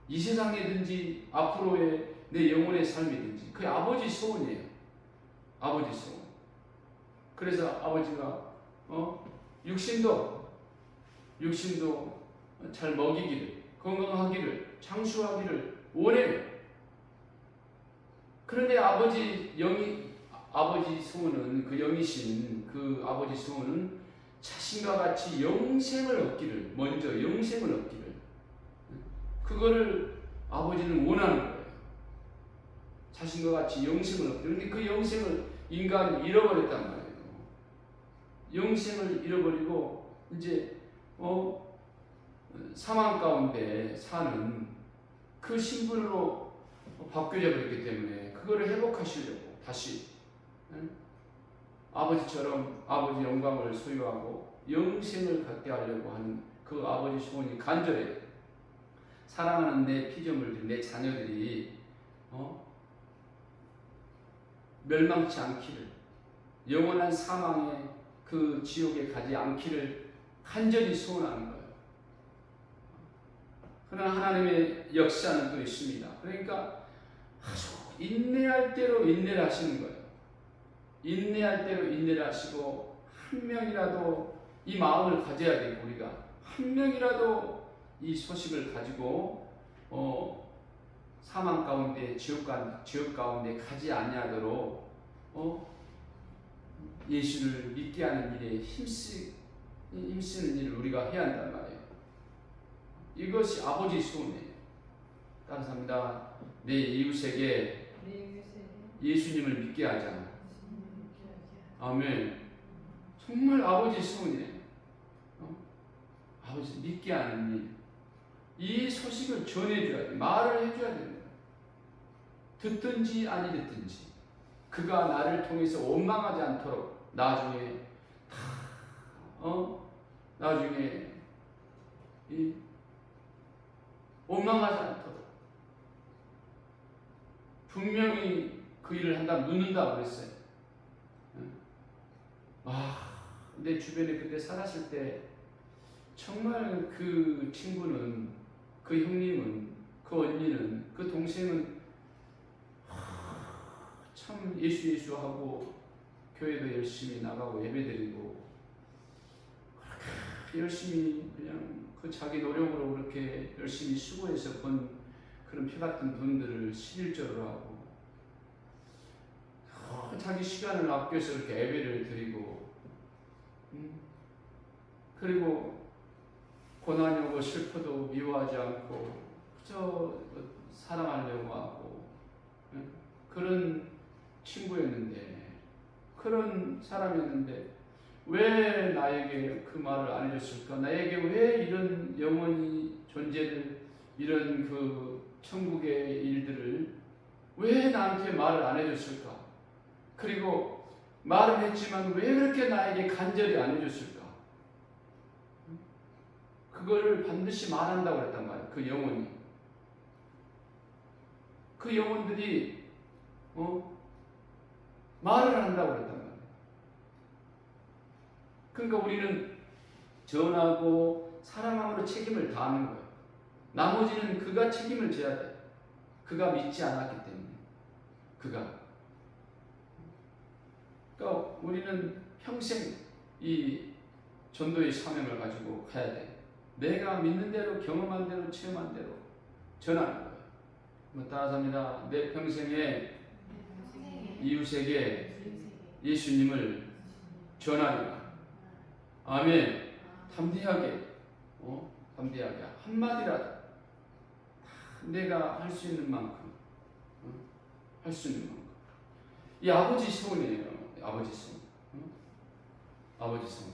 이 세상이든지 앞으로의 내 영혼의 삶이든지 그게 아버지 소원이에요. 아버지 소원. 그래서 아버지가 육신도 잘 먹이기를, 건강하기를, 장수하기를 원해요. 그런데 아버지 소원은, 그 영이신 그 아버지 소원은 자신과 같이 영생을 얻기를, 먼저 영생을 얻기를, 그거를 아버지는 원하는 거예요. 자신과 같이 영생을 얻기를. 그런데 그 영생을 인간이 잃어버렸단 말이에요. 영생을 잃어버리고 이제 사망 가운데 사는 그 신분으로 바뀌어져 버렸기 때문에 그거를 회복하시려고 다시 아버지처럼 아버지 영광을 소유하고 영생을 갖게 하려고 하는 그 아버지 소원이 간절해요. 사랑하는 내 피조물들, 내 자녀들이 멸망치 않기를, 영원한 사망의 그 지옥에 가지 않기를 간절히 소원하는 거예요. 그러나 하나님의 역사는 또 있습니다. 그러니까 인내할 대로 인내를 하시는 거예요. 인내할 대로 인내를 하시고, 한 명이라도 이 마음을 가져야 되고, 우리가 한 명이라도 이 소식을 가지고 사망 가운데 지옥 가운데 가지 아니하도록 예수를 믿게 하는 일에 힘쓰는 일을 우리가 해야 한단 말이에요. 이것이 아버지 소원이에요. 감사합니다. 내 이웃에게 예수님을 믿게 하자. 아멘. 정말 아버지 소원이에요. 아버지 믿게 하는 일. 이 소식을 전해줘야 돼. 말을 해줘야 됩니다. 듣든지 아니 듣든지 그가 나를 통해서 원망하지 않도록 나중에 원망하지 않도록 분명히 그 일을 한다면 묻는다고 그랬어요. 내 주변에 그때 살았을 때 정말 그 친구는, 그 형님은, 그 언니는, 그 동생은 참 예수 하고 교회도 열심히 나가고 예배드리고 그렇게 열심히 그냥 그 자기 노력으로 그렇게 열심히 수고해서 번 그런 피 같은 돈들을 11조를 하고 자기 시간을 아껴서 이렇게 예배를 드리고 그리고 고난이 오고 슬퍼도 미워하지 않고 그저 사랑하려고 하고 그런 친구였는데, 그런 사람이었는데 왜 나에게 그 말을 안 해줬을까? 나에게 왜 이런 영원히 존재를, 이런 그 천국의 일들을 왜 나한테 말을 안 해줬을까? 그리고 말을 했지만 왜 그렇게 나에게 간절히 안 해줬을까? 그거를 반드시 말한다고 그랬단 말이에요. 그 영혼이. 그 영혼들이 말을 한다고 그랬단 말이에요. 그러니까 우리는 전하고 사랑함으로 책임을 다하는 거예요. 나머지는 그가 책임을 져야 돼. 그가 믿지 않았기 때문에. 그러니까 우리는 평생 이 전도의 사명을 가지고 가야 돼. 내가 믿는 대로, 경험한 대로, 체험한 대로 전하는 거예요. 따라합니다. 내 평생에 이웃에게 예수님을 전하리라. 아멘. 담대하게, 담대하게 한마디라도 내가 할 수 있는 만큼, 할 수 있는 만큼. 이 아버지 소원이에요. 아버지 소원. 아버지 소원.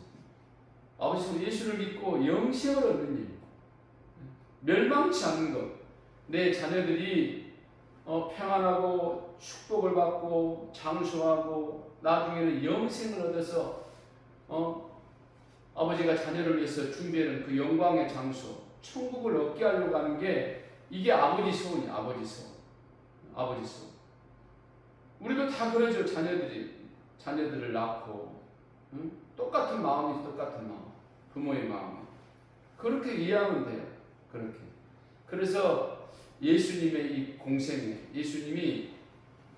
아버지 소원. 예수를 믿고 영생을 얻는 일. 멸망치 않는 것. 내 자녀들이 평안하고 축복을 받고 장수하고 나중에는 영생을 얻어서 아버지가 자녀를 위해서 준비하는 그 영광의 장소, 천국을 얻게 하려고 하는 게 이게 아버지 소원이야. 아버지 소원. 아버지 소원. 우리도 다 그러죠. 자녀들을 낳고 똑같은 마음이지. 똑같은 마음. 부모의 마음. 그렇게 이해하면 돼요. 그렇게. 그래서 예수님의 이 공생에 예수님이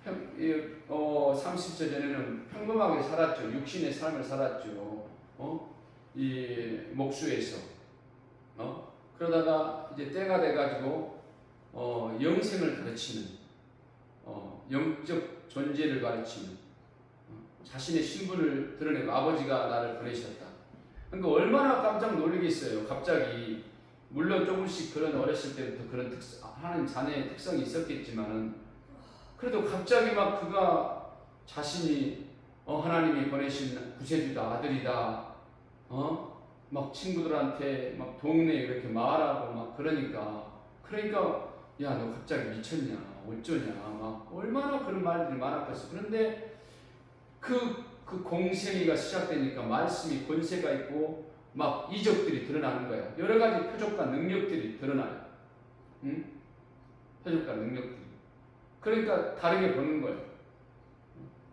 30절 전에는 평범하게 살았죠. 육신의 삶을 살았죠. 이 목수에서. 그러다가 이제 때가 돼가지고 영생을 가르치는, 영적 존재를 가르치는, 자신의 신분을 드러내고 아버지가 나를 보내셨다. 그러니까 얼마나 깜짝 놀라겠어요. 갑자기. 물론 조금씩 그런 어렸을 때부터 그런 하나님 자녀의 특성이 있었겠지만은 그래도 갑자기 막 그가 자신이 하나님이 보내신 구세주다, 아들이다, 막 친구들한테 막 동네에 이렇게 말하고 막 그러니까 야, 너 갑자기 미쳤냐, 어쩌냐, 막 얼마나 그런 말들이 많았겠어. 그런데 그 공생애가 시작되니까 말씀이 권세가 있고 막 이적들이 드러나는 거야. 여러 가지 표적과 능력들이 드러나요. 표적과 능력들이. 그러니까 다르게 보는 거예요.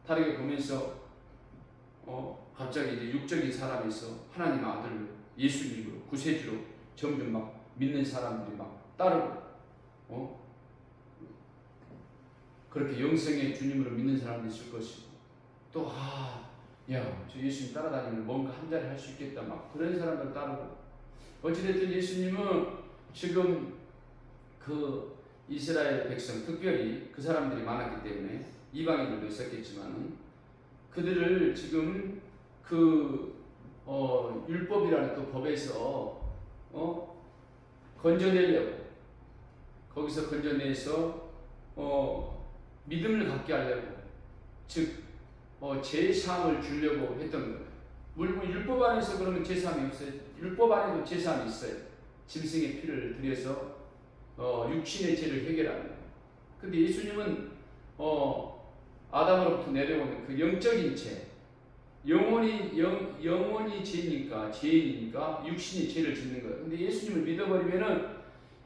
다르게 보면서 갑자기 이제 육적인 사람에서 하나님 아들로 예수님으로 구세주로 점점 막 믿는 사람들이 막 따르고 그렇게 영생의 주님으로 믿는 사람도 있을 것이고 또 야, 저 예수님 따라다니면 뭔가 한 자리 할 수 있겠다. 막 그런 사람들 따르고. 어찌됐든 예수님은 지금 그 이스라엘 백성, 특별히 그 사람들이 많았기 때문에 이방인들도 있었겠지만 그들을 지금 율법이라는 그 법에서 건져내려고, 거기서 건져내서 믿음을 갖게 하려고, 즉 제사함을 주려고 했던 거예요. 물론 율법 안에서 그러면 제사함이 없어요. 율법 안에도 제사함이 있어요. 짐승의 피를 들여서 육신의 죄를 해결하는 거예요. 근데 예수님은 아담으로부터 내려오는 그 영적인 죄, 영원히 죄인이니까 육신이 죄를 짓는 거예요. 근데 예수님을 믿어버리면은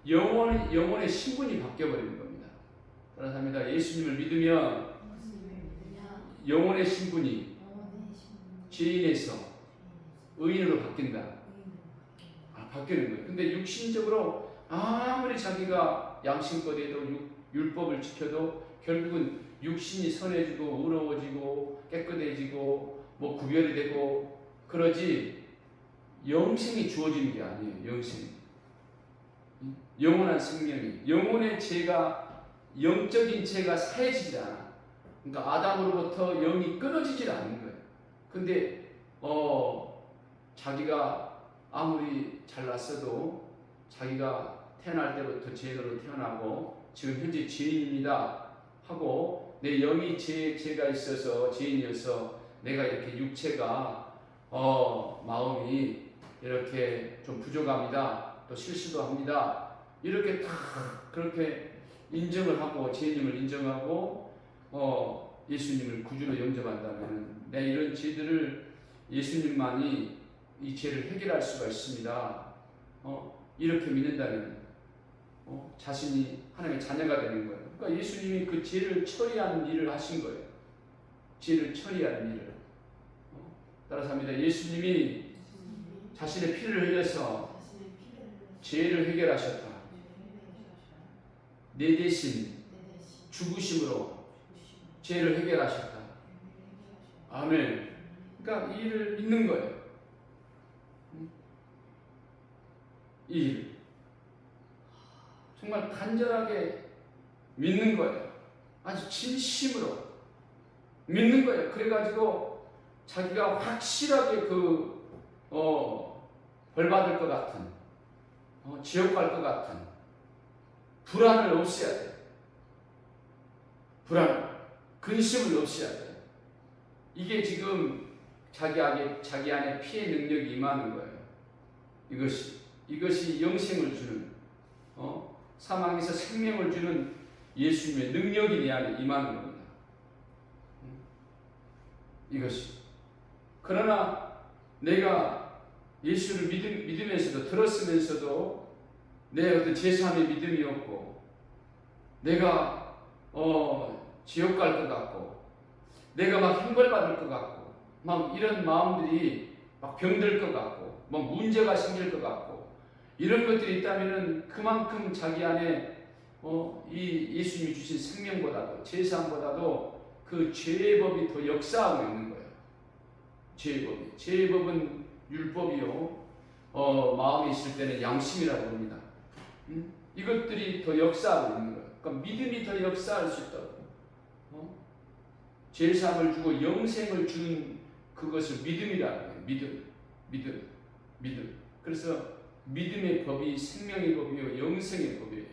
영혼의 신분이 바뀌어버리는 겁니다. 따라서 합니다. 예수님을 믿으면 영혼의 신분이 죄인에서 의인으로 바뀐다. 바뀌는 거예요. 근데 육신적으로 아무리 자기가 양심껏 해도 율법을 지켜도 결국은 육신이 선해지고 의로워지고 깨끗해지고 뭐 구별이 되고 그러지 영생이 주어지는 게 아니에요. 영생. 영원한 생명이, 영혼의 죄가, 영적인 죄가 사해지지 않아. 그러니까 아담으로부터 영이 끊어지질 않는 거예요. 근데 자기가 아무리 잘났어도 자기가 태어날 때부터 죄인으로 태어나고 지금 현재 죄인입니다 하고 내 영이 죄가 있어서 죄인이어서 내가 이렇게 육체가 마음이 이렇게 좀 부족합니다. 또 실수도 합니다. 이렇게 다 그렇게 인정을 하고 죄인임을 인정하고 예수님을 구주로 영접한다면 내 이런 죄들을 예수님만이 이 죄를 해결할 수가 있습니다. 이렇게 믿는다면 자신이 하나님의 자녀가 되는 거예요. 그러니까 예수님이 그 죄를 처리하는 일을 하신 거예요. 죄를 처리하는 일을. 따라서 합니다. 예수님이 자신의 피를 흘려서 죄를 해결하셨다. 내 대신 죽으심으로 죄를 해결하셨다. 아멘. 그러니까 이 일을 믿는 거예요. 이 일. 정말 간절하게 믿는 거예요. 아주 진심으로 믿는 거예요. 그래가지고 자기가 확실하게 벌 받을 것 같은, 지옥 갈 것 같은 불안을 없애야 돼요. 근심을 없애야 돼요. 이게 지금 자기 안에 피해 능력이 임하는 거예요. 이것이 영생을 주는, 사망에서 생명을 주는 예수님의 능력이 내 안에 임하는 겁니다. 이것이. 그러나 내가 예수를 믿으면서도, 들었으면서도 내 어떤 제3의 믿음이 없고, 내가 지옥 갈 것 같고, 내가 막 형벌받을 것 같고, 막 이런 마음들이 막 병들 것 같고, 막 문제가 생길 것 같고, 이런 것들이 있다면은 그만큼 자기 안에 이 예수님이 주신 생명보다도, 제사함보다도 그 죄의 법이 더 역사하고 있는 거예요. 죄의 법은 율법이요, 마음에 있을 때는 양심이라고 합니다. 이것들이 더 역사하고 있는 거예요. 그러니까 믿음이 더 역사할 수 있다고. 제사함을 주고 영생을 주는 그것을 믿음이라고 해요. 믿음. 그래서 믿음의 법이 생명의 법이요, 영생의 법이에요.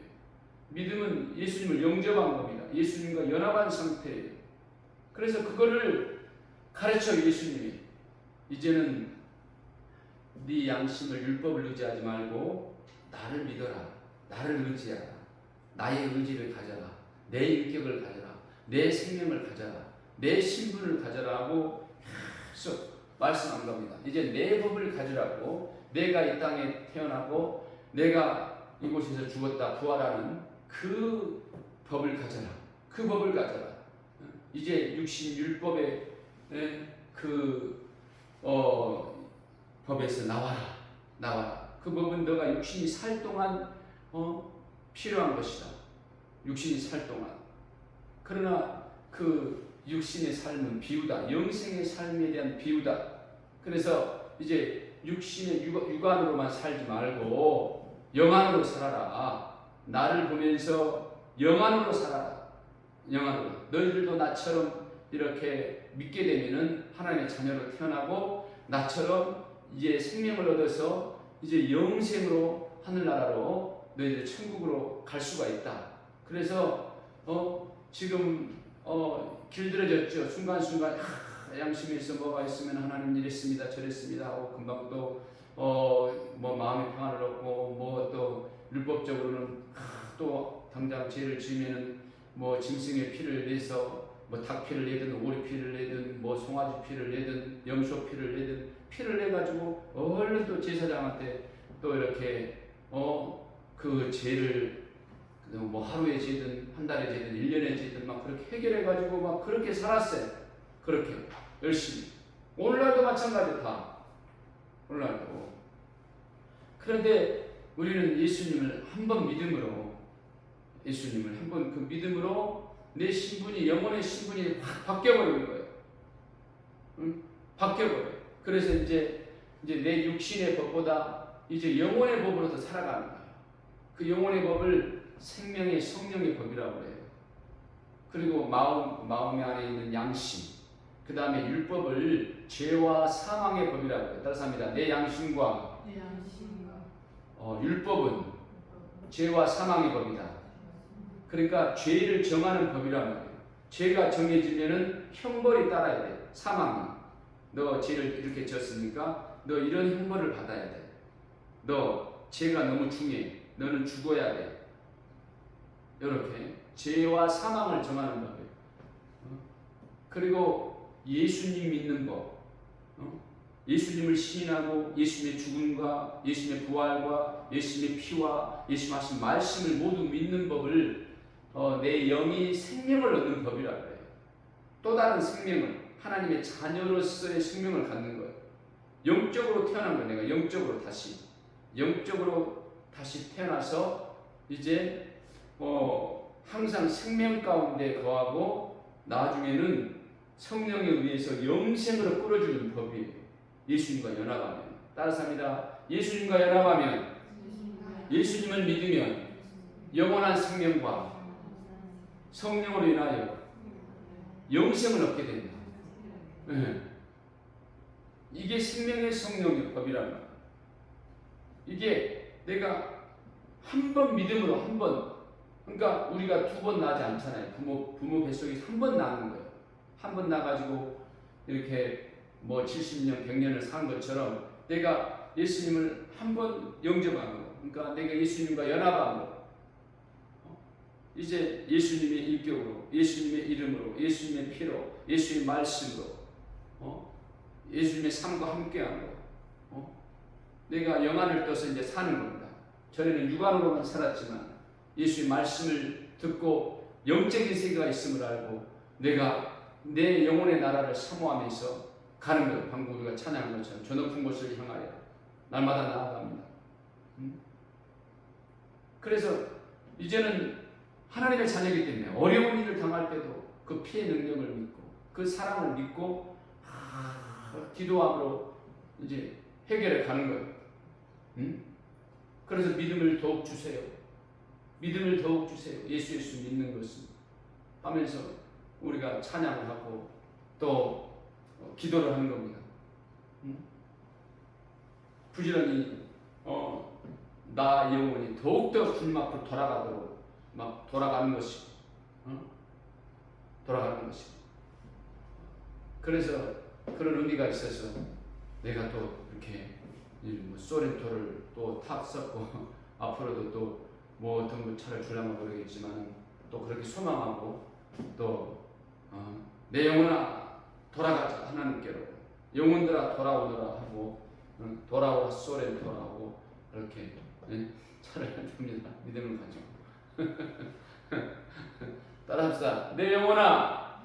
믿음은 예수님을 영접한 겁니다. 예수님과 연합한 상태예요. 그래서 그거를 가르쳐 예수님이, 이제는 네 양심을, 율법을 의지하지 말고 나를 믿어라. 나를 의지하라. 나의 의지를 가져라. 내 인격을 가져라. 내 생명을 가져라. 내 신분을 가져라고 계속 말씀한 겁니다. 이제 내 법을 가지라고, 내가 이 땅에 태어나고 내가 이곳에서 죽었다 부활하는 그 법을 가져라. 그 법을 가져라. 이제 육신 율법의 법에서 나와라. 그 법은 너가 육신이 살 동안 필요한 것이다. 육신이 살 동안. 그러나 그 육신의 삶은 비유다. 영생의 삶에 대한 비유다. 그래서 이제 육신의 육안으로만 살지 말고 영안으로 살아라. 나를 보면서 영안으로 살아라. 영안으로. 너희들도 나처럼 이렇게 믿게 되면은 하나님의 자녀로 태어나고 나처럼 이제 생명을 얻어서 이제 영생으로 하늘나라로 너희들 천국으로 갈 수가 있다. 그래서 지금 길들여졌죠. 순간순간 양심에서 뭐가 있으면 하나님 이랬습니다 저랬습니다 하고 금방 또 뭐 마음의 평안을 얻고 뭐 또 율법적으로는 또 당장 죄를 지으면은 뭐 짐승의 피를 내서 뭐 닭피를 내든 오리피를 내든 뭐 송아지 피를 내든 염소 피를 내든 피를 내가지고 얼른 또 제사장한테 또 이렇게 그 죄를 뭐 하루에 죄든 한 달에 죄든 1년에 죄든 막 그렇게 해결해가지고 막 그렇게 살았어요. 그렇게 열심히. 오늘날도 마찬가지 다. 오늘날도. 그런데 우리는 예수님을 한번 믿음으로, 예수님을 한번 그 믿음으로 내 신분이, 영혼의 신분이 확 바뀌어버리는 거예요. 바뀌어버려요. 그래서 이제 내 육신의 법보다 이제 영혼의 법으로 더 살아가는 거예요. 그 영혼의 법을 생명의 성령의 법이라고 해요. 그리고 마음 안에 있는 양심, 그 다음에 율법을 죄와 사망의 법이라고 해요. 따라서 합니다. 내 양심과 율법은 죄와 사망의 법이다. 그러니까 죄를 정하는 법이란 말이에요. 죄가 정해지면은 형벌이 따라야 돼. 사망이. 너 죄를 이렇게 졌으니까 너 이런 형벌을 받아야 돼. 너 죄가 너무 중해. 너는 죽어야 돼. 이렇게 죄와 사망을 정하는 법이에요. 그리고 예수님 믿는 법, 예수님을 시인하고 예수님의 죽음과 예수님의 부활과 예수님의 피와 예수님 하신 말씀을 모두 믿는 법을 내 영이 생명을 얻는 법이라고 해요. 또 다른 생명을, 하나님의 자녀로서의 생명을 갖는 거예요. 영적으로 태어난 거예요. 내가 영적으로 다시 태어나서 이제 항상 생명 가운데 거하고 나중에는 성령에 의해서 영생으로 끌어주는 법이에요. 예수님과 연합하면. 따라서 합니다. 예수님과 연합하면, 예수님을 믿으면 영원한 생명과 성령으로 인하여 영생을 얻게 됩니다. 네. 이게 생명의 성령의 법이란 말이에요. 이게 내가 한 번 믿음으로 한 번, 그러니까 우리가 두 번 나지 않잖아요. 부모 뱃속에서 한 번 나는 거예요. 한 번 나가지고 이렇게 뭐 70년, 100년을 산 것처럼 내가 예수님을 한 번 영접한 거, 그러니까 내가 예수님과 연합한 거, 이제 예수님의 인격으로, 예수님의 이름으로, 예수님의 피로, 예수님의 말씀으로, 예수님의 삶과 함께한 거, 내가 영안을 떠서 이제 사는 겁니다. 전에는 육안으로만 살았지만 예수의 말씀을 듣고 영적인 세계가 있음을 알고 내가 내 영혼의 나라를 사모하면서 가는 거예요. 방금 우리가 찬양한 것처럼 저 높은 곳을 향하여 날마다 나아갑니다. 그래서 이제는 하나님의 자녀이기 때문에 어려운 일을 당할 때도 그 피의 능력을 믿고 그 사랑을 믿고 기도함으로 이제 해결해 가는 거예요. 그래서 믿음을 더욱 주세요. 믿음을 더욱 주세요. 예수 믿는 것은 하면서 우리가 찬양을 하고 또 기도를 하는 겁니다. 부지런히 나 영혼이 더욱더 주님 앞으로 돌아가도록 막 돌아가는 것이 돌아가는 것이 그래서 그런 의미가 있어서 내가 또 이렇게 뭐 소렌토를 또 탔었고 앞으로도 또 뭐 어떤 차를 주려면 모르겠지만 또 그렇게 소망하고 또 내 영혼아 돌아가자 하나님께로 영혼들아 돌아오너라 하고 돌아오라 소렌토라고 이렇게 차를 탑니다. 믿음을 가지고 따라합시다. 내 영혼아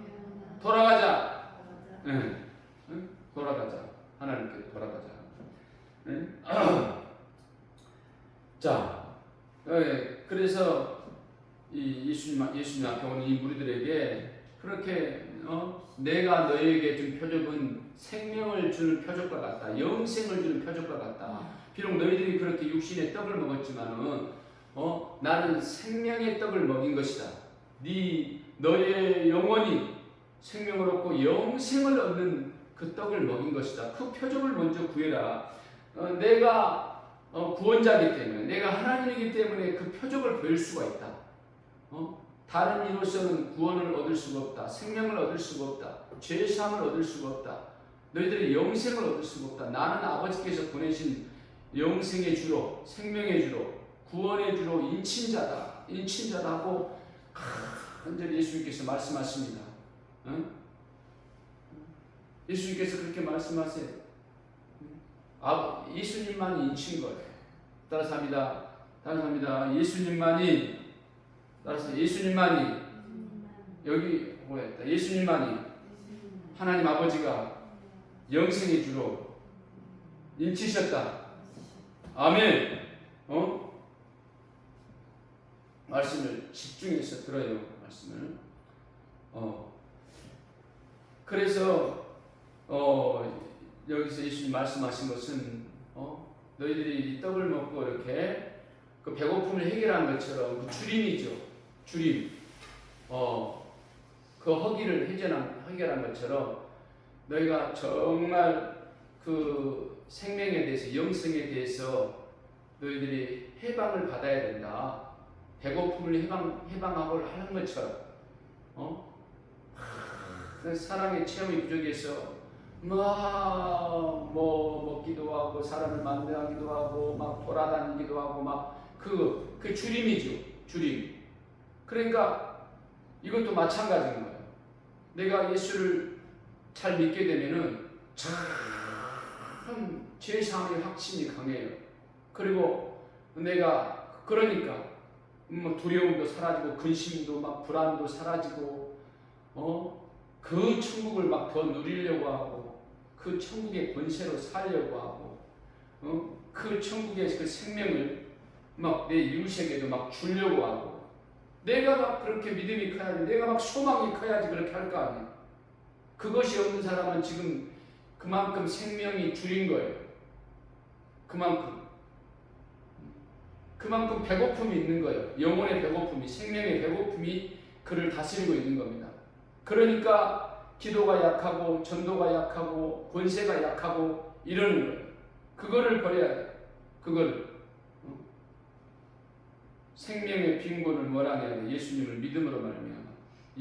돌아가자. 돌아가자. 하나님께 돌아가자. 자, 그래서 이 예수님 앞에 오는 이 무리들에게 그렇게 내가 너에게 준 표적은 생명을 주는 표적과 같다. 영생을 주는 표적과 같다. 비록 너희들이 그렇게 육신의 떡을 먹었지만은 나는 생명의 떡을 먹인 것이다. 너의 영혼이 생명을 얻고 영생을 얻는 그 떡을 먹인 것이다. 그 표적을 먼저 구해라. 내가 구원자이기 때문에 내가 하나님이기 때문에 그 표적을 보일 수가 있다. 다른 이로서는 구원을 얻을 수가 없다. 생명을 얻을 수가 없다. 죄사함을 얻을 수가 없다. 너희들이 영생을 얻을 수가 없다. 나는 아버지께서 보내신 영생의 주로 생명의 주로 구원의 주로 인친자라고 간절히 예수님께서 말씀하십니다. 예수님께서 그렇게 말씀하세요. 예수님만이 인친 거예요. 따라서 합니다. 예수님만이 여기 뭐였다. 예수님만이 하나님 아버지가 영생의 주로 인치셨다. 아멘. 말씀을 집중해서 들어요. 말씀을. 그래서 여기서 예수님 말씀하신 것은 너희들이 이 떡을 먹고 이렇게 그 배고픔을 해결한 것처럼 그 주림이죠. 주림. 그 허기를 해결한 것처럼 너희가 정말 그 생명에 대해서 영생에 대해서 너희들이 해방을 받아야 된다. 배고픔을 해방하고 하는 것처럼 사랑의 체험이 부족해서 뭐 먹기도 하고 사람을 만나기도 하고 막 돌아다니기도 하고 막 그 주림이죠. 주림. 그러니까 이것도 마찬가지인 거예요. 내가 예수를 잘 믿게 되면은 참 죄사함의 확신이 강해요. 그리고 내가 그러니까 뭐 두려움도 사라지고 근심도 막 불안도 사라지고 그 천국을 막 더 누리려고 하고 그 천국의 권세로 살려고 하고 그 천국의 그 생명을 막 내 이웃에게도 막 주려고 하고 내가 막 그렇게 믿음이 커야지 내가 막 소망이 커야지 그렇게 할 거 아니에요. 그것이 없는 사람은 지금 그만큼 생명이 줄인 거예요. 그만큼 배고픔이 있는 거예요. 영혼의 배고픔이 생명의 배고픔이 그를 다스리고 있는 겁니다. 그러니까 기도가 약하고 전도가 약하고 권세가 약하고 이러는 거예요. 그거를 버려야 돼요. 그걸 생명의 빈곤을 뭐라 해야 돼? 예수님을 믿음으로 말미암아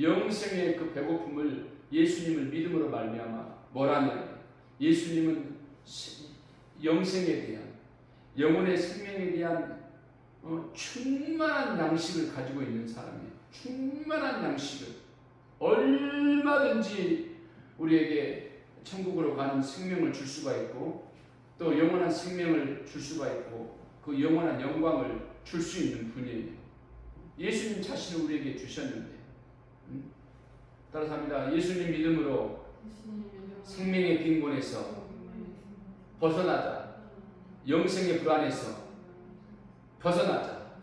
영생의 그 배고픔을 예수님을 믿음으로 말미암아 뭐라 해야 돼? 예수님은 영생에 대한 영혼의 생명에 대한 충만한 양식을 가지고 있는 사람이에요. 충만한 양식을 얼마든지 우리에게 천국으로 가는 생명을 줄 수가 있고 또 영원한 생명을 줄 수가 있고 그 영원한 영광을 줄 수 있는 분이에요. 예수님 자신을 우리에게 주셨는데 따라서 합니다. 예수님 믿음으로 생명의 빈곤에서 벗어나자. 영생의 불안에서 벗어나자.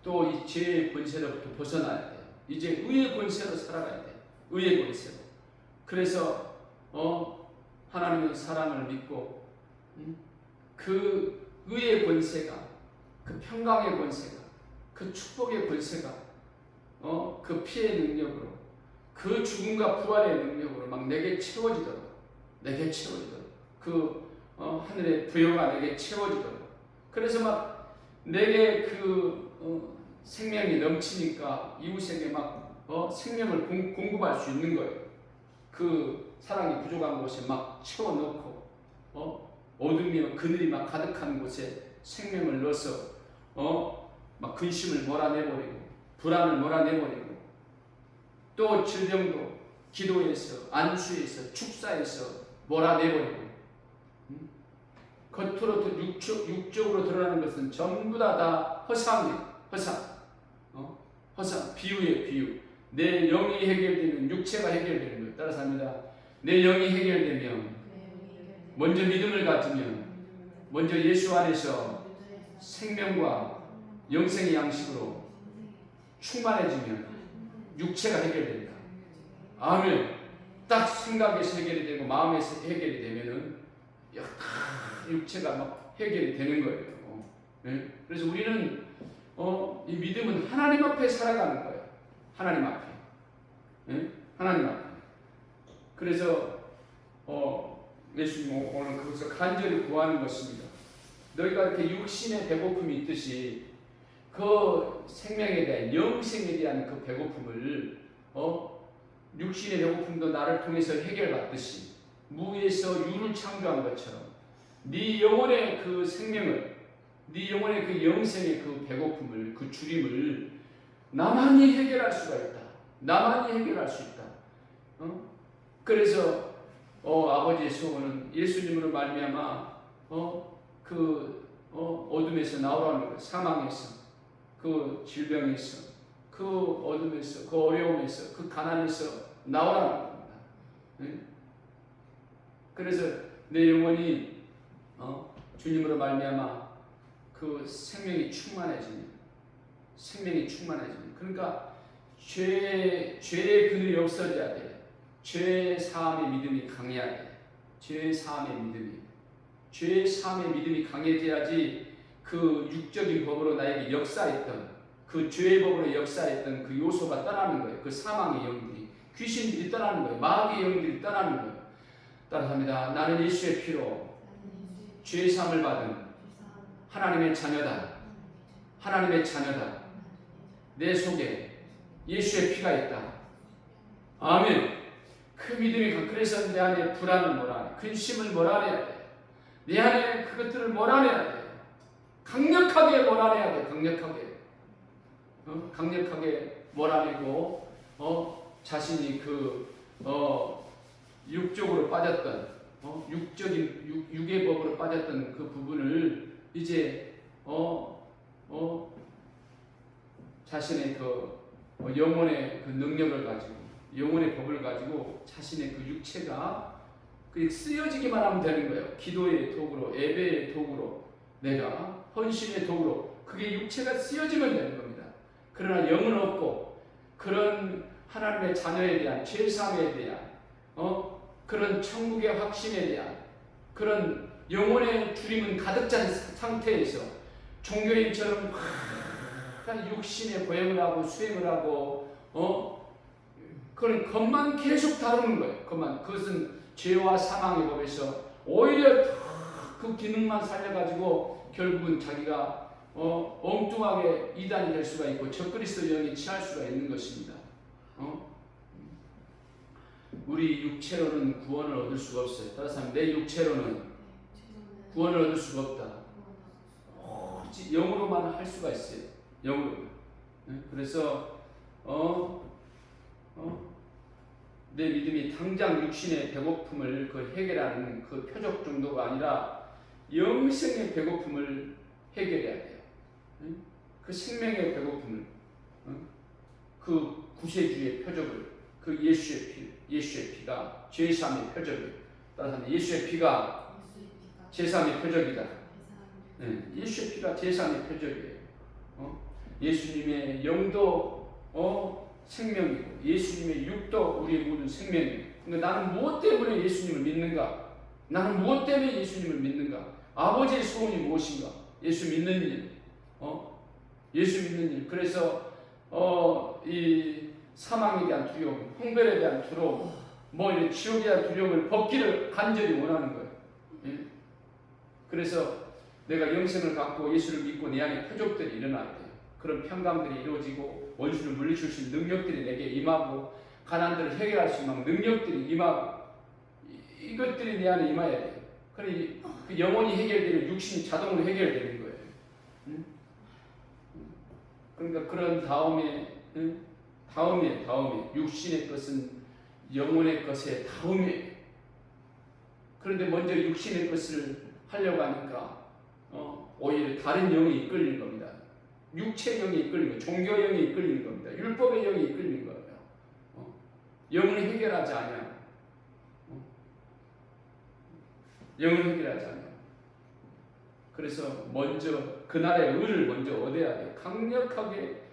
또 이 죄의 권세로부터 벗어나야 돼. 이제 의의 권세로 살아가야 돼. 의의 권세로. 그래서 하나님의 사랑을 믿고 그 의의 권세가 그 평강의 권세가 그 축복의 권세가 그 피의 능력으로 그 죽음과 부활의 능력으로 막 내게 채워지도록 그 하늘의 부여가 내게 채워지도록 그래서 막 내게 그 생명이 넘치니까 이웃에게 막 생명을 공급할 수 있는 거예요. 그 사랑이 부족한 곳에 막 채워넣고 어둠이 그늘이 막 가득한 곳에 생명을 넣어서 막 근심을 몰아내버리고 불안을 몰아내버리고 또 질병도 기도에서 안수에서 축사에서 몰아내버리고 겉으로 육적으로 드러나는 것은 전부 다 허상이에요. 허상 비유예요. 비유. 내 영이 해결되면 육체가 해결되는 거예요. 따라서 합니다. 내 영이 해결되면 먼저 믿음을 가지면 먼저 예수 안에서 생명과 영생의 양식으로 충만해지면 육체가 해결됩니다. 아멘. 딱 생각에서 해결이 되고 마음에서 해결이 되면은 육체가 막 해결이 되는 거예요. 네? 그래서 우리는 이 믿음은 하나님 앞에 살아가는 거예요. 하나님 앞에. 네? 하나님 앞에. 그래서 예수님 오늘 그것을 간절히 구하는 것입니다. 너희가 이렇게 육신의 배고픔이 있듯이 그 생명에 대한 영생에 대한 그 배고픔을 육신의 배고픔도 나를 통해서 해결받듯이 무에서 유를 창조한 것처럼 네 영혼의 그 생명을 네 영혼의 그 영생의 그 배고픔을 그 주림을 나만이 해결할 수가 있다. 나만이 해결할 수 있다. 그래서 아버지의 소원은 예수님으로 말미암아 그 어둠에서 나오라는 거예요. 사망에서 그 질병에서 그 어둠에서 그 어려움에서 그 가난에서 나오라는 겁니다. 네? 그래서 내 영혼이 주님으로 말미암아 그 생명이 충만해지면 그러니까 죄의 근원이 없어져야 돼. 죄 사함의 믿음이 강해야 돼. 죄 사함의 믿음이 강해져야지 그 육적인 법으로 나에게 역사했던 그 죄의 법으로 역사했던 그 요소가 떠나는 거예요. 그 사망의 영들이 귀신들이 떠나는 거예요. 마귀의 영들이 떠나는 거예요. 따라합니다. 나는 예수의 피로 죄 사함을 받은 하나님의 자녀다. 내 속에 예수의 피가 있다. 아멘. 그 믿음이 그래서 내 안에 불안을 몰아내, 근심을 몰아내야 돼. 내 안에 그것들을 몰아내야 돼. 강력하게 몰아내야 돼. 강력하게 몰아내고 자신이 그 육적으로 빠졌던 육적인 육의 법으로 빠졌던 그 부분을 이제 자신의 그 영혼의 그 능력을 가지고 영혼의 법을 가지고 자신의 그 육체가 쓰여지기만 하면 되는 거예요. 기도의 도구로, 예배의 도구로, 내가 헌신의 도구로 그게 육체가 쓰여지면 되는 겁니다. 그러나 영은 없고 그런 하나님의 자녀에 대한 죄사함에 대한 그런 천국의 확신에 대한 그런 영혼의 주림은 가득 찬 상태에서 종교인처럼 육신의 보행을 하고 수행을 하고 그런 것만 계속 다루는 거예요. 그것은 죄와 사망의 법에서 오히려 그 기능만 살려가지고 결국은 자기가 엉뚱하게 이단이 될 수가 있고 적그리스도 영이 취할 수가 있는 것입니다. 우리 육체로는 구원을 얻을 수가 없어요. 따라서 내 육체로는 구원을 얻을 수가 없다. 영으로만 할 수가 있어요. 영으로. 그래서 내 믿음이 당장 육신의 배고픔을 그 해결하는 그 표적 정도가 아니라 영생의 배고픔을 해결해야 돼요. 그 생명의 배고픔을, 그 구세주의 표적을, 그 예수의 피가 죄사함의 표적이에요. 따라서 예수의 피가 제사함의 표적이다. 예수의 피가 제사함의 표적이에요. 예수님의 영도 생명이고 예수님의 육도 우리의 모든 생명이에요. 그러니까 나는 무엇 때문에 예수님을 믿는가? 나는 무엇 때문에 예수님을 믿는가? 아버지의 소원이 무엇인가? 예수 믿는 일, 예수 믿는 일. 그래서 이 사망에 대한 두려움, 형벌에 대한 두려움, 이런 지옥에 대한 두려움을 벗기를 간절히 원하는 거예요. 그래서 내가 영생을 갖고 예수를 믿고 내 안에 표적들이 일어나야 돼요. 그런 평강들이 이루어지고 원수를 물리칠 수 있는 능력들이 내게 임하고 가난들을 해결할 수 있는 능력들이 임하고 이것들이 내 안에 임해야 돼요. 그 영혼이 해결되면 육신이 자동으로 해결되는 거예요. 그러니까 그런 다음에 육신의 것은 영혼의 것의 다음에. 그런데 먼저 육신의 것을 하려고 하니까 오히려 다른 영이 이끌리는 겁니다. 육체 영이 이끌리는 거예요. 종교 영이 이끌리는 겁니다. 율법의 영이 이끌리는 거예요. 영을 해결하지 않아요. 영을 해결하지 않아요. 그래서 먼저 그 나라의 의를 먼저 얻어야 돼요. 강력하게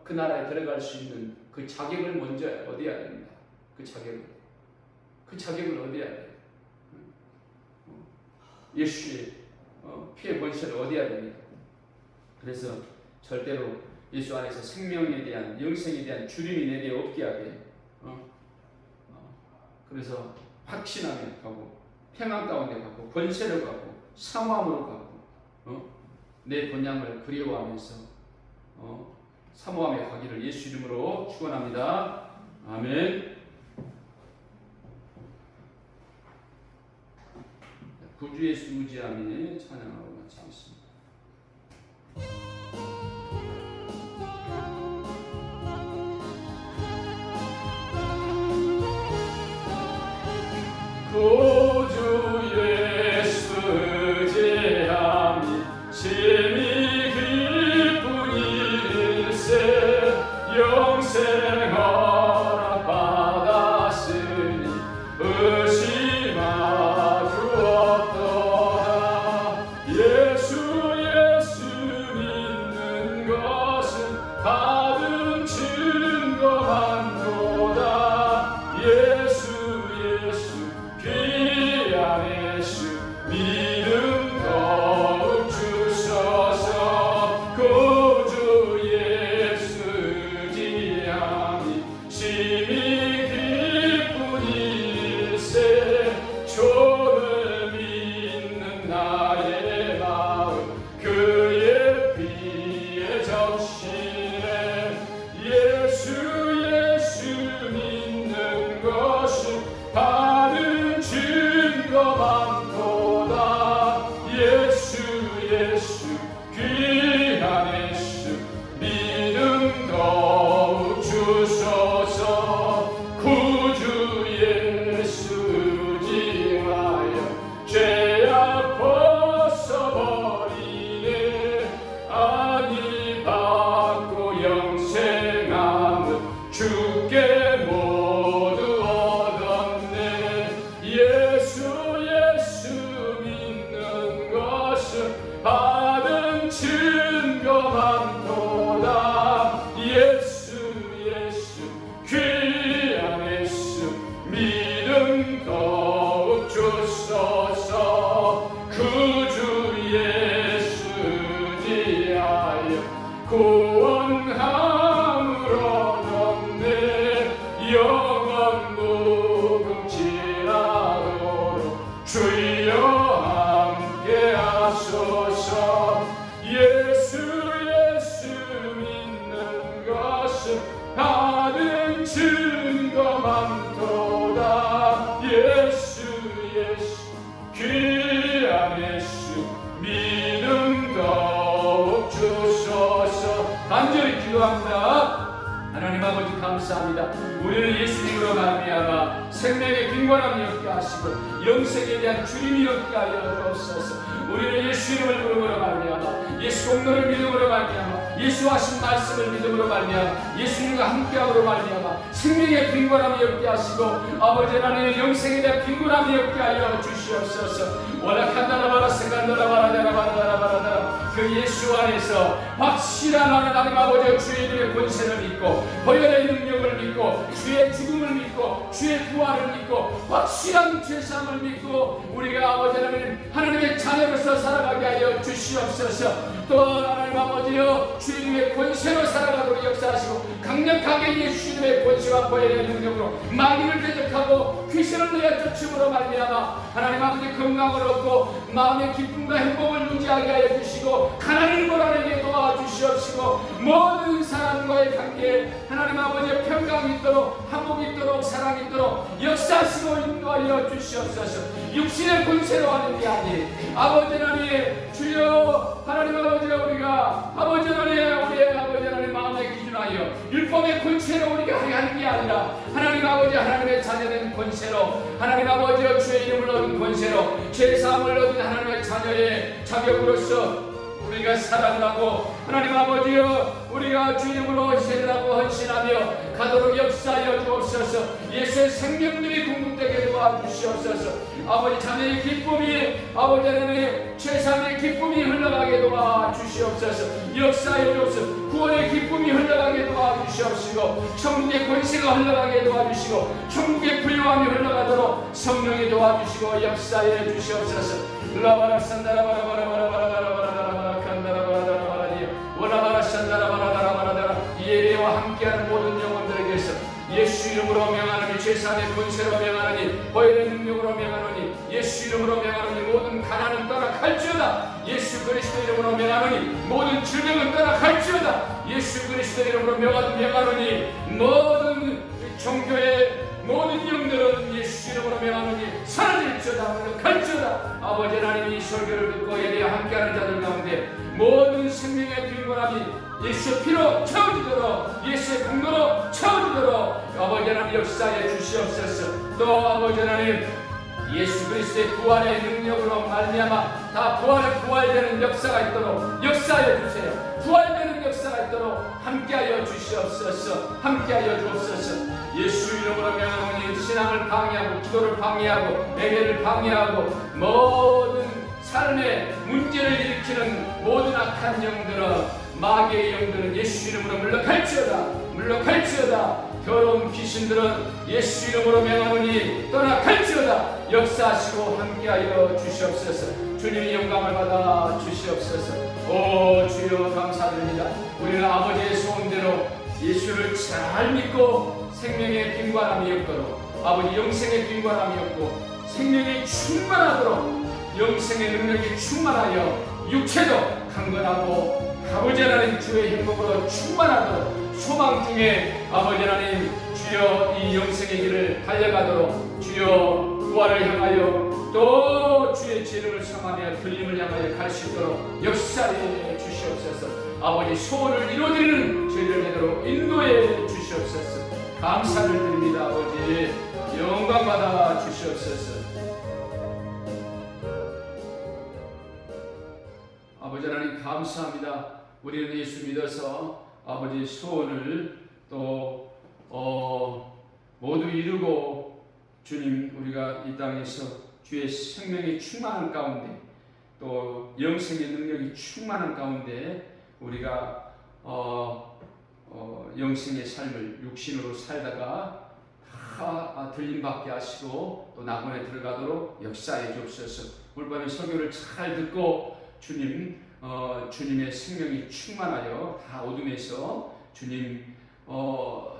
그 나라에 들어갈 수 있는 그 자격을 먼저 얻어야 됩니다. 그 자격을 얻어야 돼요. 예수의 피의 권세를 얻어야 됩니다. 그래서 절대로 예수 안에서 생명에 대한 영생에 대한 주림이 내게 없게 하게 그래서 확신하며 가고 평안 가운데 가고 권세를 가고 사모함으로 가고 내 본향을 그리워하면서 사모함에 가기를 예수 이름으로 축원합니다. 아멘. 구주 예수 의지하며 찬양하고 마치겠습니다. 구주 예수 의지하며 심히 기쁜 일세 영생 허락 받았으니 의심하 주옵도다. 예수 믿는 것은 받은 증거만도다. 예수 귀한 예수 믿음 더욱 주소서. 구주 예수 의지하니 심히 기쁜 일세 주를 믿는 나의 마음 그의 피에 적시네. 예수 믿는 것은 받은 증거만도다. 예수 귀한 예수 믿음 더욱 주소서. 구주 예수 의지하여 죄악 벗어버리네. 안위 받고 영생함은 주께 모두 얻었네. 예수 예수 귀한 예수 믿음 더욱 주소서. 간절히 기도합니다. 하나님 아버지 감사합니다. 우리는 예수님으로 말미암아 생명의 빈곤함이 없게 하시고 영생에 대한 주님이 없게 하여 주옵소서. 우리는 예수 이름을 부름으로 말미암아 예수 공로를 믿음으로 말미암아 예수 하신 말씀을 믿음으로 말미암아 예수님과 함께함으로 말미암아 생명의 빈곤함이 없게 하시고 아버지 하나님의 영생에 대한 빈곤함이 없게 하여 주시옵소서. 원악한다라바라 세간다라바라다라바라다라바라다라 그 예수 안에서 확실한 하나님 아버지 주의 이름의 권세를 믿고 보혈의 능력을 믿고 주의 죽음을 믿고 주의 부활을 믿고 확실한 죄사함을 믿고 우리가 아버지 하나님의 자녀로서 살아가게 하여 주시옵소서. 또 하나님 아버지여 주님의 권세로 살아가도록 역사하시고 강력하게 예수님의 권세와 보혈의 능력으로 마귀를 대적하고 귀신을 내어 쫓음으로 말미암아 하나님 아버지 건강을 얻고 마음의 기쁨과 행복을 유지하게 하여 주시고 가난을 몰아내게 도와주시옵시고 모든 사람과의 관계에 하나님 아버지의 평강이 있도록 화목이 있도록 사랑이 있도록 역사하시고 인도하여 주시옵소서. 육신의 권세로 하는 게 아니 아버지 하나님 주여 하나님 아버지 우리가 아버지 하나님 우리의 아버지 하나님 마음에 기준하여 율법의 권세로 우리가 하는 게 아니라 하나님 아버지 하나님의 자녀된 권세로 하나님 아버지 주의 이름을 얻은 권세로 죄사함을 얻은 하나님의 자녀의 자격으로서 우리가 살아가고 하나님 아버지여 우리가 주 이름으로 세례하고 헌신하며 가도록 역사하여 주옵소서. 예수의 생명들이 궁극되게 도와주시옵소서. 아버지 자녀의 기쁨이 아버지 하나님의 최상의 기쁨이 흘러가게 도와주시옵소서. 역사하여 주옵소서. 구원의 기쁨이 흘러가게 도와주시옵시고 천국의 권세가 흘러가게 도와주시고 천국의 부요함이 흘러가도록 성령이 도와주시고 역사해 주시옵소서. 라바라 산다라바라바라바라바라바라바라바라 칸다라바라바라바라디요 원라바라 산다라바라바라바라바라 예배와 함께하는 모든 영혼들에게서 예수 이름으로 명하노니 죄사함의 권세로 명하노니 보혈의 능력으로 명하노니 예수 이름으로 명하노니 모든 가난은 떠나갈지어다. 예수 그리스도 이름으로 명하노니 모든 질병은 떠나갈지어다. 예수 그리스도 이름으로 명하노니 모든 종교의 모든 영들은 예수 이름으로 명하노니 사라질지어다 물러갈지어다. 아버지 하나님 이 설교를 듣고 예배와 함께하는 자들 가운데 모든 생명의 빈곤함이 예수의 피로 채워지도록 예수의 공로로 채워지도록 아버지 하나님 역사해 주시옵소서. 또 아버지 하나님 예수 그리스도의 부활의 능력으로 말미암아 다 부활되는 역사가 있도록 역사해 주세요. 부활되는 역사가 있도록 함께하여 주시옵소서. 함께하여 주옵소서. 예수 이름으로 명하노니 신앙을 방해하고 기도를 방해하고 예배를 방해하고 모든 삶의 문제를 일으키는 모든 악한 영들은 마귀의 영들은 예수 이름으로 물러갈지어다. 더러운 귀신들은 예수 이름으로 명하노니 떠나갈지어다. 역사하시고 함께하여 주시옵소서. 주님의 영광을 받아 주시옵소서. 오 주여 감사드립니다. 우리는 아버지의 소원대로 예수를 잘 믿고 생명의 빈곤함이 없도록 아버지 영생의 빈곤함이 없고 생명이 충만하도록 영생의 능력이 충만하여 육체도 강건하고 아버지 하나님 주의 행복으로 충만하도록 소망 중에 아버지 하나님 주여 이 영생의 길을 달려가도록 주여 부활을 향하여 또 주의 지혜를 성하며 들림을 향하여 갈 수 있도록 역사해 주시옵소서. 아버지 소원을 이루어드리는 저희를 되도록 인도해 주시옵소서. 감사를 드립니다. 아버지 영광 받아 주시옵소서. 아버지 하나님 감사합니다. 우리는 예수 믿어서 아버지 소원을 또 모두 이루고 주님 우리가 이 땅에서 주의 생명이 충만한 가운데 또 영생의 능력이 충만한 가운데 우리가 영생의 삶을 육신으로 살다가 들림받게 하시고 또 낙원에 들어가도록 역사해 주옵소서. 올밤에 설교를 잘 듣고 주님의 생명이 충만하여 다 어둠에서 주님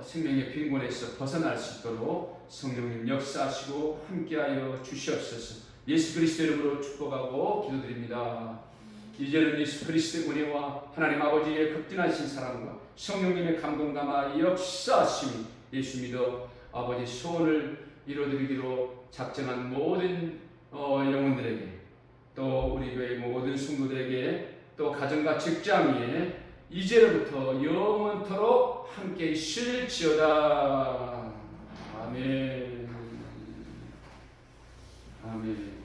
생명의 빈곤에서 벗어날 수 있도록 성령님 역사하시고 함께하여 주시옵소서. 예수 그리스도 이름으로 축복하고 기도드립니다. 이제는 예수 그리스도의 은혜와 하나님 아버지의 극진하신 사랑과 성령님의 감동감화 역사하심이 예수 믿어 아버지 소원을 이루어드리기로 작정한 모든 영혼들에게 또 우리 교회 모든 성도들에게 또 가정과 직장에 이제로부터 영원토록 함께 있을지어다. 아멘. 아멘.